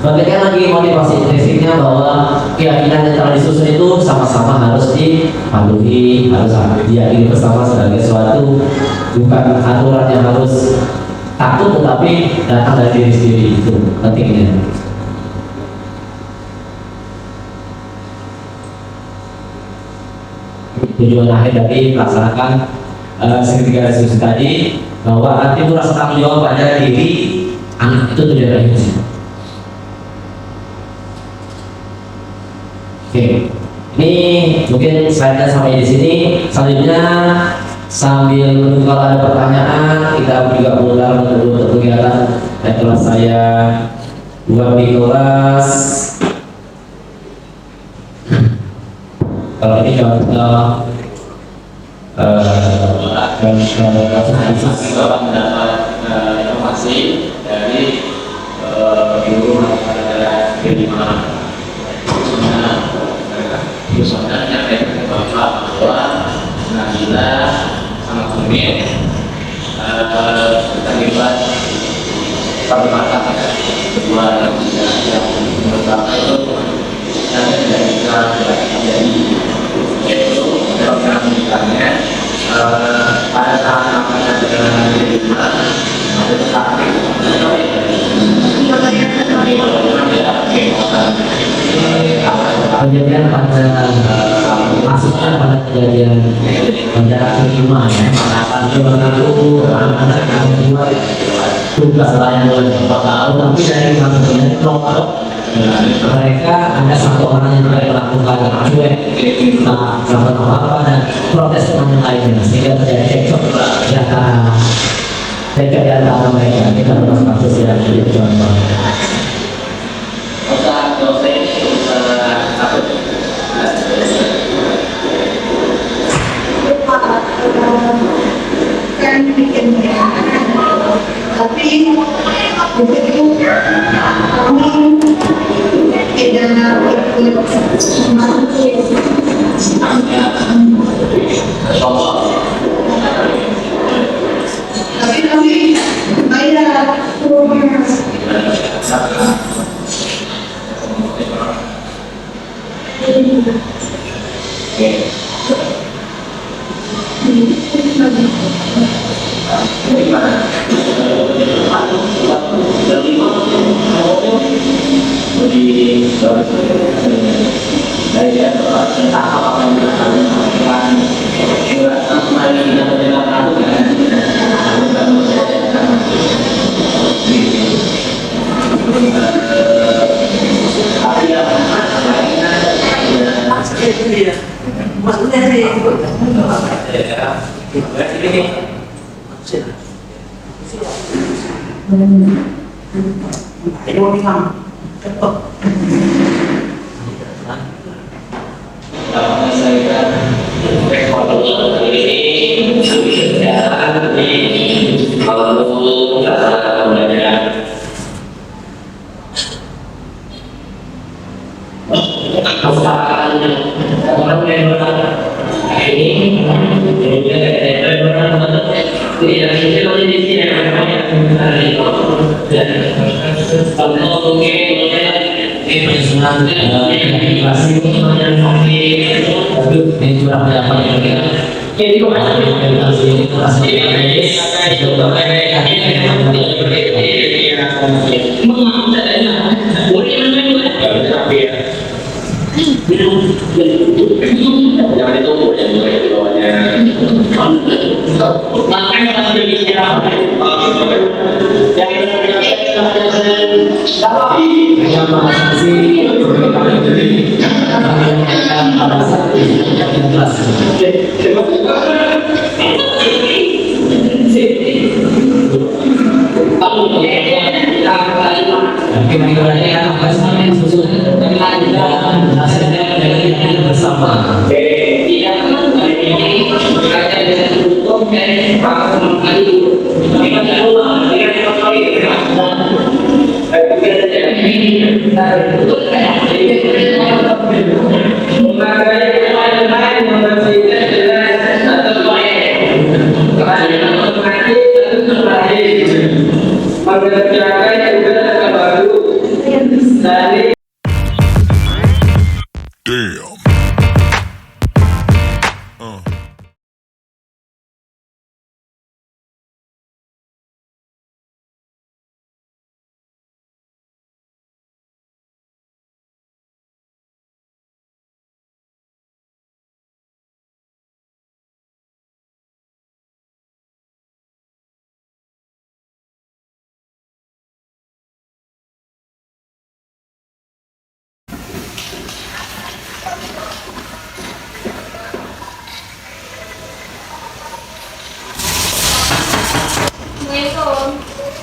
berikan lagi motivasi intrinsiknya bahwa keyakinan yang telah disusun itu sama-sama harus dipatuhi, harus diyakini bersama sebagai suatu bukan aturan yang harus takut tetapi datang dari diri sendiri. Itu pentingnya. tujuan akhir dari melaksanakan segitiga restitusi tadi, bahwa nanti merasa tanggung jawab pada diri anak itu tujuan akhirnya. Oke, ini mungkin slide-nya sampai di sini. Selanjutnya sambil menunggu kalau ada pertanyaan, kita juga putar untuk kegiatan kelas saya buat di kelas. Kalau ini contoh kasus bapak mendapat informasi dari guru pada kelima terus sebenarnya dari bapak bahwa Nabila sama Kumin terlibat perbuatan kedua yang pertama itu dan tidak bisa terjadi yaitu dalam penampilannya pada saat namanya dengan kelima ada tetapi kejadian pada kasusnya pada kejadian pada kelima ya akan berlaku anak-anak yang membuat tugas lain tahu tapi dari maksudnya kelompok mereka ada satu orang yang tidak melakukan cuek apa dan protes teman lainnya sehingga terjadi cekcok di antara mereka. Kita bahas kasus yang jadi contoh. Kan bikinnya, tapi begitu kami tidak ikut tapi kami bayar rumah.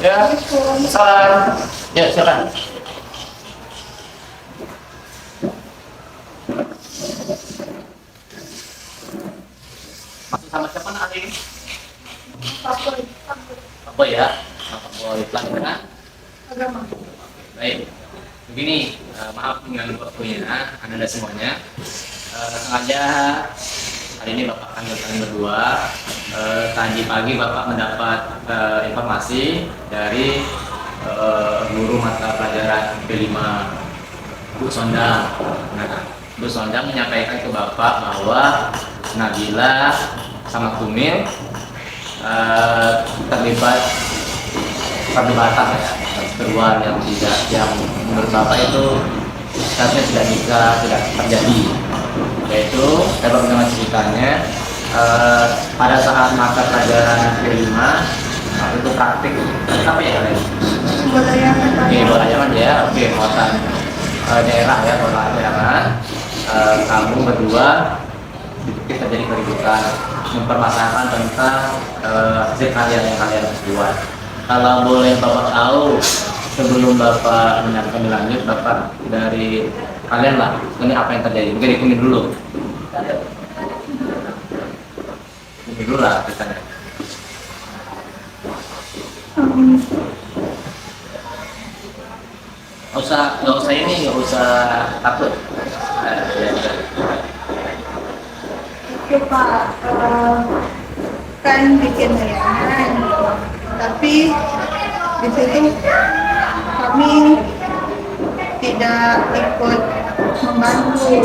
Ya, salam. Ya, silakan. Masuk sama siapa nak hari ini? Apa ya? Apa boleh pelajaran? Agama. Baik. Begini, maaf mengganggu waktunya Anda semuanya. Sengaja hari ini Bapak kalian berdua. Tadi pagi Bapak mendapat informasi dari guru mata pelajaran P5 Bu Sondang. Nah, Bu Sondang menyampaikan ke Bapak bahwa Nabila sama Kumil terlibat perdebatan ya, keluar yang menurut Bapak itu seharusnya tidak terjadi. Yaitu dapat mendengar ceritanya pada saat mata pelajaran P5 itu praktik apa ya kalian? Bolayangan ya, oke, muatan daerah ya, bolayangan. Kamu berdua kita terjadi keributan mempermasalahkan tentang hasil karya yang kalian buat. Kalau boleh Bapak tahu, sebelum Bapak menyampaikan lanjut, Bapak dari kalian lah, ini apa yang terjadi? Mungkin dikunin dulu. Kunin dulu lah ceritanya. Nggak usah ini, nggak usah takut. Oke Pak, kan bikin layangan, tapi di situ kami tidak ikut membantu.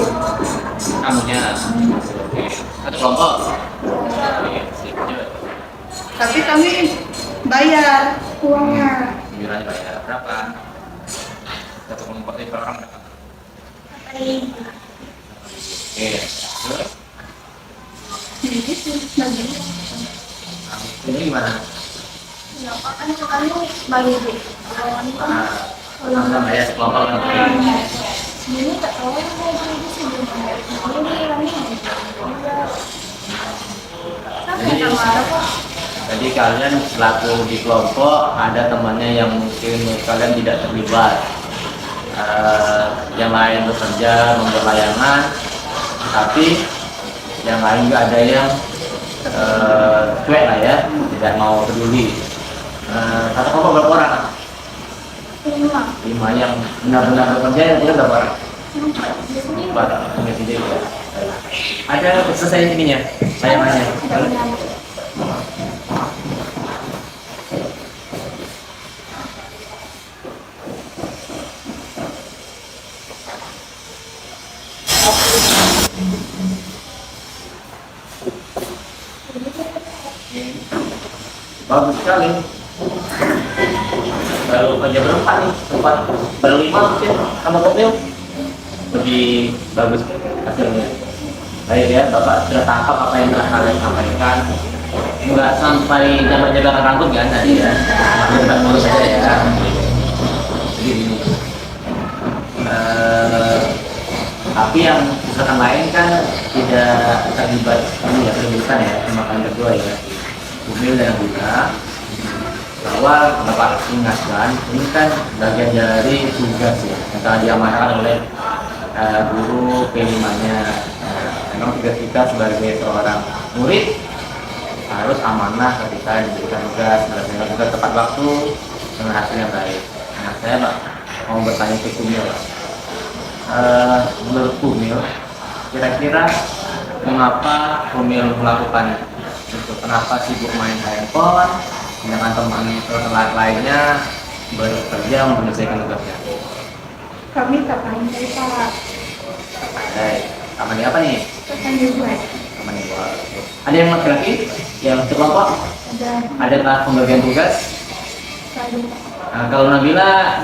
Kamunya, oke. Satu kelompok. Oke, sip, lanjut. Tapi kami bayar uangnya. Iurannya bayar berapa? Satu kelompok itu per orang berapa? Oke, terus ini gimana? Ya, kan kami bagi Sama ya sekelompok kan? ini tak tahu mau beli di sini Jadi kalian selaku di kelompok ada temannya yang mungkin kalian tidak terlibat, yang lain bekerja membuat layangan, tapi yang lain juga ada yang cuek lah ya, tidak mau peduli. Satu kelompok berapa orang? 5 yang benar-benar bekerja yang tidak berapa orang? 4 punya ide ya. Ada selesai ininya, layangannya. Bagus sekali. Baru kerja berempat nih, baru 5 mungkin sama Kopil. Lebih bagus hasilnya. Baik ya, Bapak sudah tangkap apa yang telah kalian sampaikan. Enggak sampai jabat-jabatan rambut kan tadi ya. Jabat mulus saja ya. Jadi ini. Tapi yang misalkan lain kan tidak terlibat ini ya, keributan ya, makan berdua ya. Kumil dan Bunda bahwa Bapak ingatkan ini kan bagian dari tugas ya yang telah diamanahkan oleh guru P5-nya. Memang tugas kita sebagai seorang murid harus amanah ketika diberikan tugas, melakukan tugas tepat waktu dengan hasil yang baik. Nah, saya Pak mau bertanya ke Kumil. Menurut Kumil, kira-kira mengapa Kumil melakukan itu? Kenapa sibuk main handphone dengan teman lainnya bekerja menyelesaikan tugasnya? Kami tak pandai Pak. Baik, kamu apa nih? Kan dibuat. Kamu buat. Ada yang laki-laki yang sekelompok? Ada Ada pembagian tugas? satu. Nah, kalau Nabila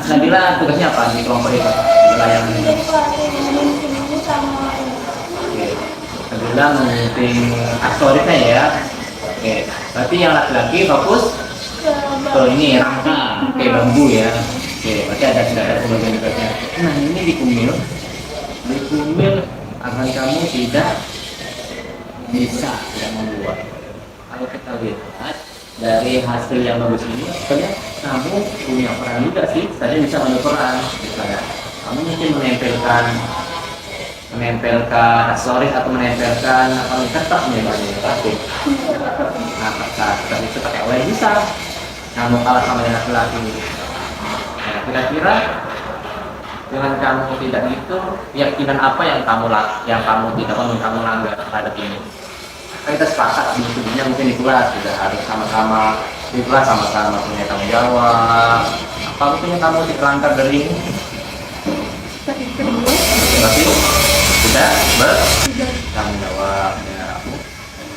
tugasnya apa di kelompok itu? Layangan ini. Oke. Nabila mengutip aksesorisnya ya. Oke. Berarti yang laki-laki fokus ke ini rangka, kayak bambu ya. Oke. Berarti sudah ada pembagian tugasnya. Nah ini di kumil agar kamu tidak membuat. Kalau kita lihat dari hasil yang bagus ini, sebenarnya kamu punya peran juga sih. Tadi bisa ambil peran, misalnya kamu mungkin menempelkan aksesoris atau menempelkan apa nih, kertas nih banyak plastik. Nah, kertas itu pakai oleh bisa. Kamu kalah sama yang laki-laki. Nah, kira-kira dengan kamu tidak gitu, keyakinan apa yang kamu tidak mau kamu langgar terhadap ini? Kita sepakat di studinya mungkin di kelas sudah harus sama-sama di kelas sama-sama punya tanggung jawab. Apa mungkin yang kamu dilanggar dari ini? Berarti sudah bertanggung jawab ya.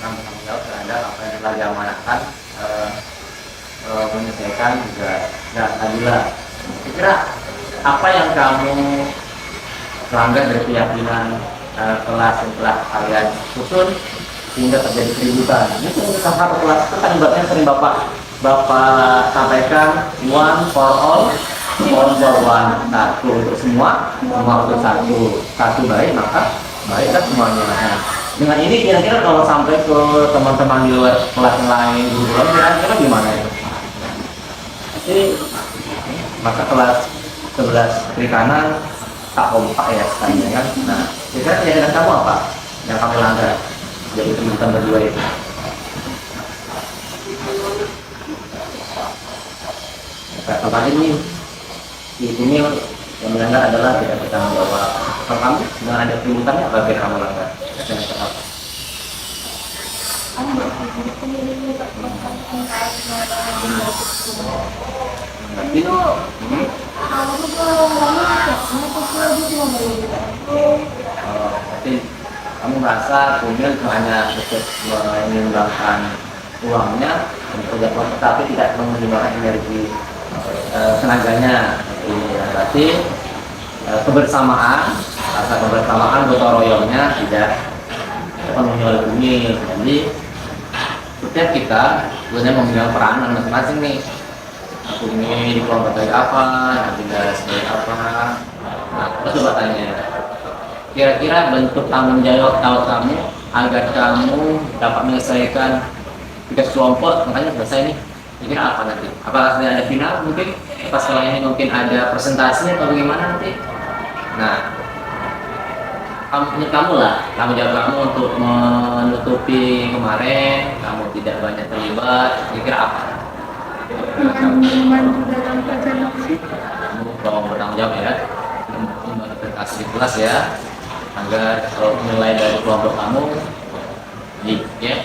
Kamu tanggung jawab terhadap apa yang telah diamanatkan, menyelesaikan juga dan adilah. Kira apa yang kamu langgar dari keyakinan kelas setelah kalian susun sehingga terjadi keributan? Ini salah satu kelas itu kan ibaratnya sering bapak sampaikan one for all for one, satu untuk semua untuk satu baik maka baik kan semuanya. Nah, dengan ini kira-kira kalau sampai ke teman-teman di luar kelas yang lain guru lain kira-kira gimana itu? Jadi maka kelas 11 kiri kanan tak kompak ya sekalinya kan. Nah, kira-kira keyakinan kamu apa yang kamu langgar jadi keributan berdua itu? Tempat ini yang melanggar adalah tidak bertanggung jawab. Kalau kamu dengan ada keributannya apa yang kamu langgar? Berarti berarti kamu merasa kemudian hanya untuk menyumbangkan uangnya untuk jadwal tetapi tidak menyumbangkan energi tenaganya. Berarti kebersamaan, rasa kebersamaan gotong royongnya tidak terpenuhi oleh bumi. Jadi setiap kita sebenarnya memegang peranan masing-masing nih. Aku ini di kelompok dari apa, nanti sebagai apa. Nah, coba tanya. Kira-kira bentuk tanggung jawab kamu agar kamu dapat menyelesaikan tugas kelompok, makanya selesai nih. Kira apa nanti? Apakah ada final mungkin? Apa setelah ini mungkin ada presentasi atau bagaimana nanti? Nah, kamu lah tanggung jawab kamu untuk menutupi kemarin kamu tidak banyak terlibat. Kira apa? Membantu dalam pelajaran fisik. Kamu kalau bertanggung jawab ya, presentasi di kelas ya, agar kalau nilai dari kelompok kamu, ya,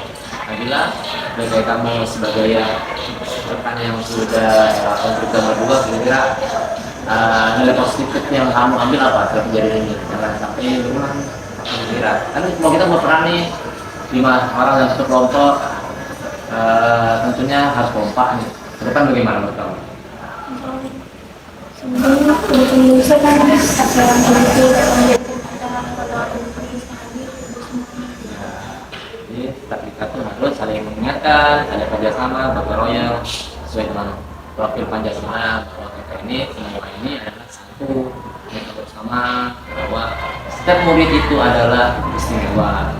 Nabila, sebagai kamu sebagai rekan yang sudah kontributor berdua, kira-kira nilai positif yang kamu ambil apa setelah kejadian ini? Jangan sampai memang kira. Kan kalau kita berperan nih 5 orang yang satu kelompok, tentunya harus kompak nih. Ke depan bagaimana menurut kamu? Sebenarnya untuk kan acara itu Jadi kita tuh harus saling mengingatkan, ada kerjasama, gotong royong sesuai dengan profil Pancasila. Bahwa kita ini semua ini adalah satu yang bersama, bahwa setiap murid itu adalah istimewa,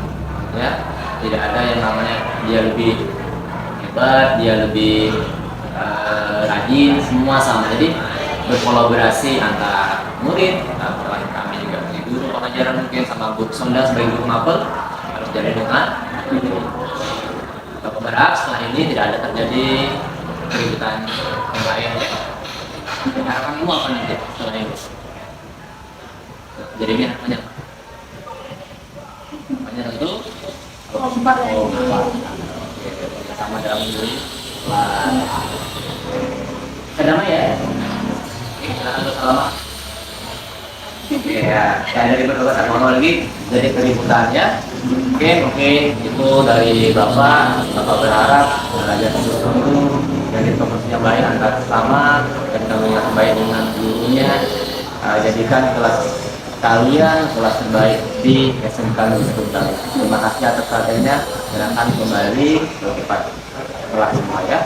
ya. Tidak ada yang namanya dia lebih hebat, dia lebih rajin, semua sama. Jadi berkolaborasi antara murid, apalagi kami juga di guru pengajaran mungkin sama Bu Sonda sebagai guru mapel harus jadi dengan kita berharap setelah ini tidak ada terjadi keributan yang lain ya. Harapanmu apa nanti setelah ini? Jadi ini harapannya apa? Harapannya tentu kompak. sama dalam diri damai ya. Kita harus selamat. Ya, dari berbagai mohon lagi jadi keributannya. Oke, mungkin itu dari Bapak berharap belajar sesuatu dari profesinya baik antara sesama dan kami yang baik dengan gurunya. Jadikan kelas kalian kelas terbaik di SMK Negeri Sumedang. Terima kasih atas perhatiannya. Silakan kembali ke tempat kelas semua ya.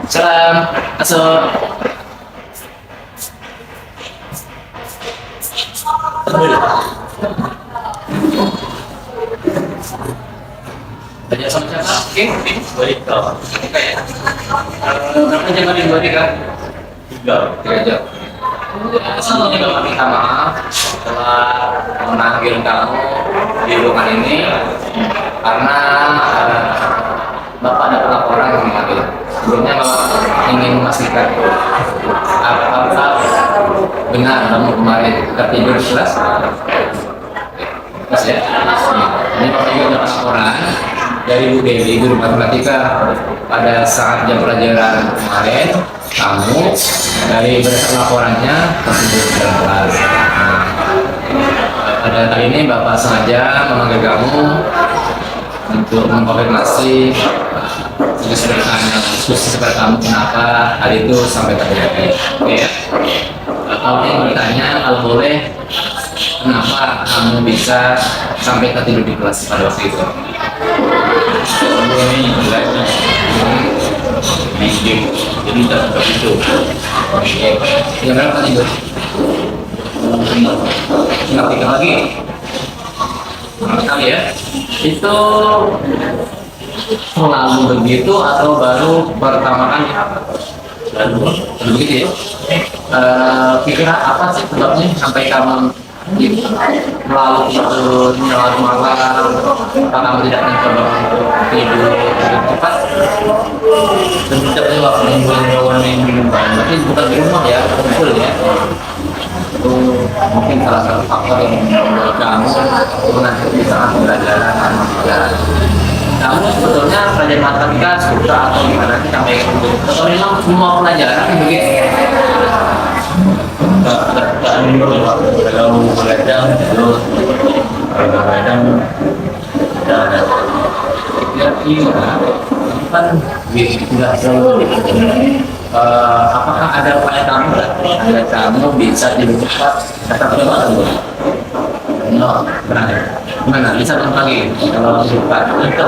Salam. Masuk. Tanya sama siapa? Oke, boleh kau. Oke ya. Berapa jam tadi dua tiga? Tiga jam. Sebelumnya Bapak minta maaf setelah memanggil kamu di rumah ini karena Bapak dapat laporan yang mengambil. Sebelumnya Bapak ingin memastikan apakah benar kamu kemarin tertidur di kelas? Mas ya? Ini Bapak juga dapat laporan dari Bu Dewi, guru matematika, pada saat jam pelajaran kemarin kamu dari berdasarkan laporannya tertidur di dalam kelas. Nah, pada kali ini Bapak sengaja memanggil kamu untuk mengkonfirmasi khusus kepada kamu kenapa hal itu sampai terjadi. Oke ya? Kalau ingin bertanya, kalau boleh, kenapa kamu bisa sampai tertidur di kelas pada waktu itu? Ini belajar main game, jadi tak sempat itu. Yang berapa tidur? Nggak pegang lagi. Sekali ya. Itu selalu begitu atau baru pertama kali? Baru begitu ya. Kira-kira apa sih sebabnya sampai kamu melalui itu melalui malam, kamu tidak mencoba untuk tidur lebih cepat dan tidak lewat minum berarti bukan di rumah ya, kumpul ya. Itu mungkin salah satu faktor yang membuat kamu menghadapi saat pembelajaran atau pelajaran. Kamu sebetulnya pelajaran matematika suka atau gimana sih sampai itu? Atau memang semua pelajaran begitu? Kalau begadang terus kadang kira-kira kan tidak selalu apakah ada upaya kamu agar kamu bisa lebih cepat datang ke tempat tersebut? No, mana bisa datang pagi kalau cepat kita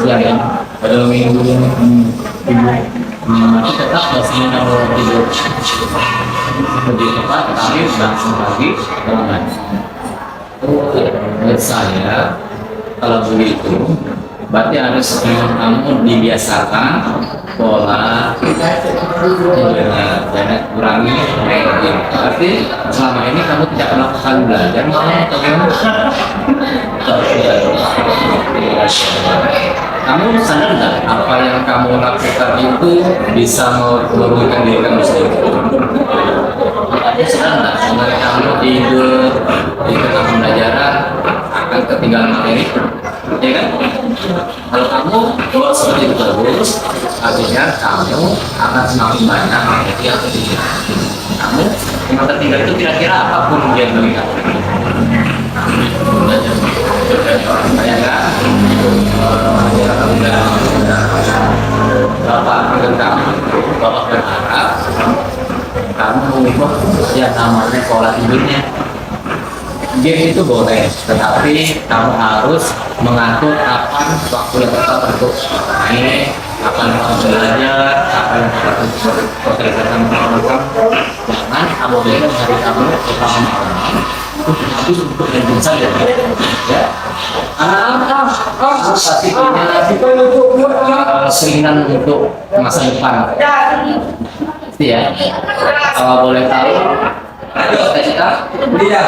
siang ya pada minggu tetap masih kalau tidur lebih cepat tapi langsung pagi bangun. Menurut saya kalau begitu berarti harus kamu dibiasakan pola tidurnya dan kurangi game. Berarti selama ini kamu tidak melakukan belajar malah atau gimana? Kamu sadar nggak apa yang kamu lakukan itu bisa merugikan diri kamu sendiri? Kamu sadar nggak sebenarnya kamu tidur di tengah pembelajaran akan ketinggalan materi? Ya kan? Kalau kamu seperti itu terus, artinya kamu akan semakin banyak materi yang ketinggalan. Kamu yang tertinggal itu kira-kira apapun dia bagi kamu. Kayak kan? Bapak berharap kamu mengubah yang namanya pola tidurnya. Game itu boleh, tetapi kamu harus mengatur kapan waktu yang tepat untuk main, kapan kamu belajar, kapan kamu bersosialisasi sama kamu. Jangan kamu belajar hari kamu utama malam. Itu untuk yang saja, ya. Pasti punya keinginan untuk masa depan. Pasti ya. Kalau boleh tahu, cita-cita? Iya.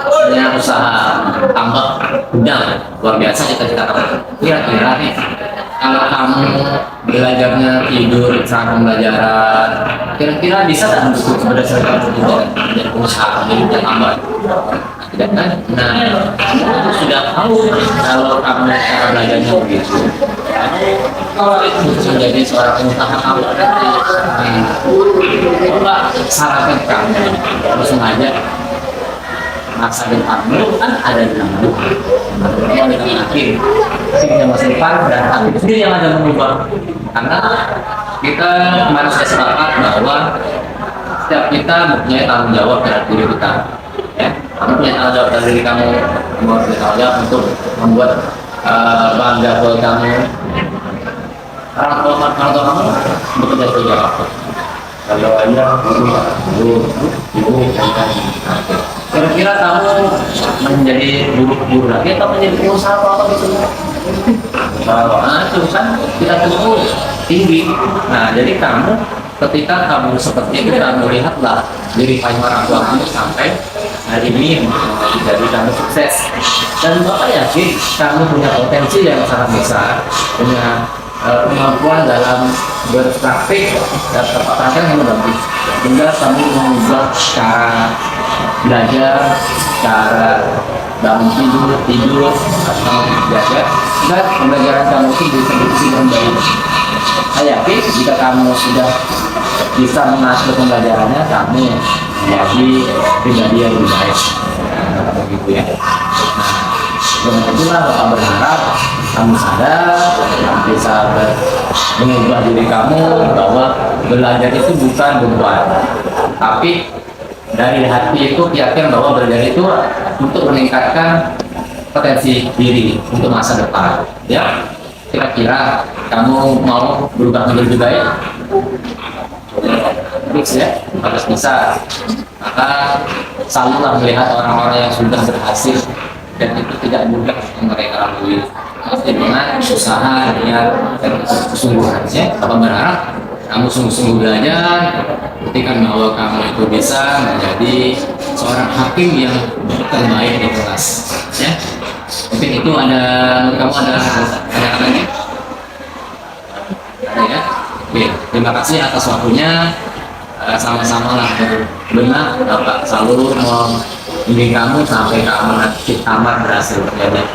Punya usaha tambak udang, luar biasa cita-cita kamu. Kira-kira nih, kalau kamu belajarnya tidur saat pembelajaran, kira-kira bisa tak mendukung berdasarkan dan usaha jadi tambah? Tidak kan? Nah, kamu sudah tahu kalau kamu cara belajarnya begitu. Kalau itu menjadi seorang pengusaha kamu, coba sarankan kamu langsung aja masa depanmu kan ada di dalam ada di akhir sehingga masa depan dan akhir sendiri yang ada mengubah karena kita kemarin sudah sepakat bahwa setiap kita mempunyai tanggung jawab terhadap diri kita ya kamu punya tanggung jawab dari diri kamu punya tanggung jawab untuk membuat bangga buat kamu. Orang tua kamu bekerja kerja apa? Kalau ayah, ibu, ayah. Kira-kira kamu menjadi guru lagi atau menjadi pengusaha atau apa gitu? Itu kan kita tunggu tinggi. Nah, jadi kamu ketika kamu seperti itu, kamu lihatlah diri orang tua kamu sampai hari ini jadi kamu sukses. Dan Bapak yakin kamu punya potensi yang sangat besar, punya kemampuan dalam berpraktik dan praktek yang bagus. Hingga kamu mengubah cara belajar, cara bangun tidur atau belajar, dan pembelajaran kamu itu bisa diisi dengan baik. Saya yakin jika kamu sudah bisa mengatur pembelajarannya, kamu menjadi pribadi yang lebih baik. Begitu ya. Nah, dengan itulah Bapak berharap kamu sadar, kamu bisa mengubah diri kamu bahwa belajar itu bukan beban, tapi dari hati itu yakin bahwa belajar itu untuk meningkatkan potensi diri untuk masa depan. Ya, kira-kira kamu mau berubah menjadi lebih baik? Fix ya, harus bisa. Maka selalulah melihat orang-orang yang sudah berhasil, dan itu tidak mudah yang mereka lalui. Pasti dengan usaha, niat, dan kesungguhannya. Bapak berharap kamu sungguh-sungguh belajar, buktikan bahwa kamu itu bisa menjadi seorang hakim yang terbaik di kelas. Ya, mungkin itu ada menurut kamu ada katanya? Ada ya. Oke, terima kasih atas waktunya. Sama-sama lah benar, Bapak selalu mau bimbing kamu sampai kamu nanti tamat berhasil menjadi.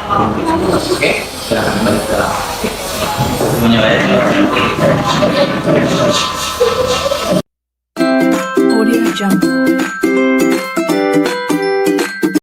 Oke, silakan kembali ke dalam. Semuanya baik. Audio Jungle.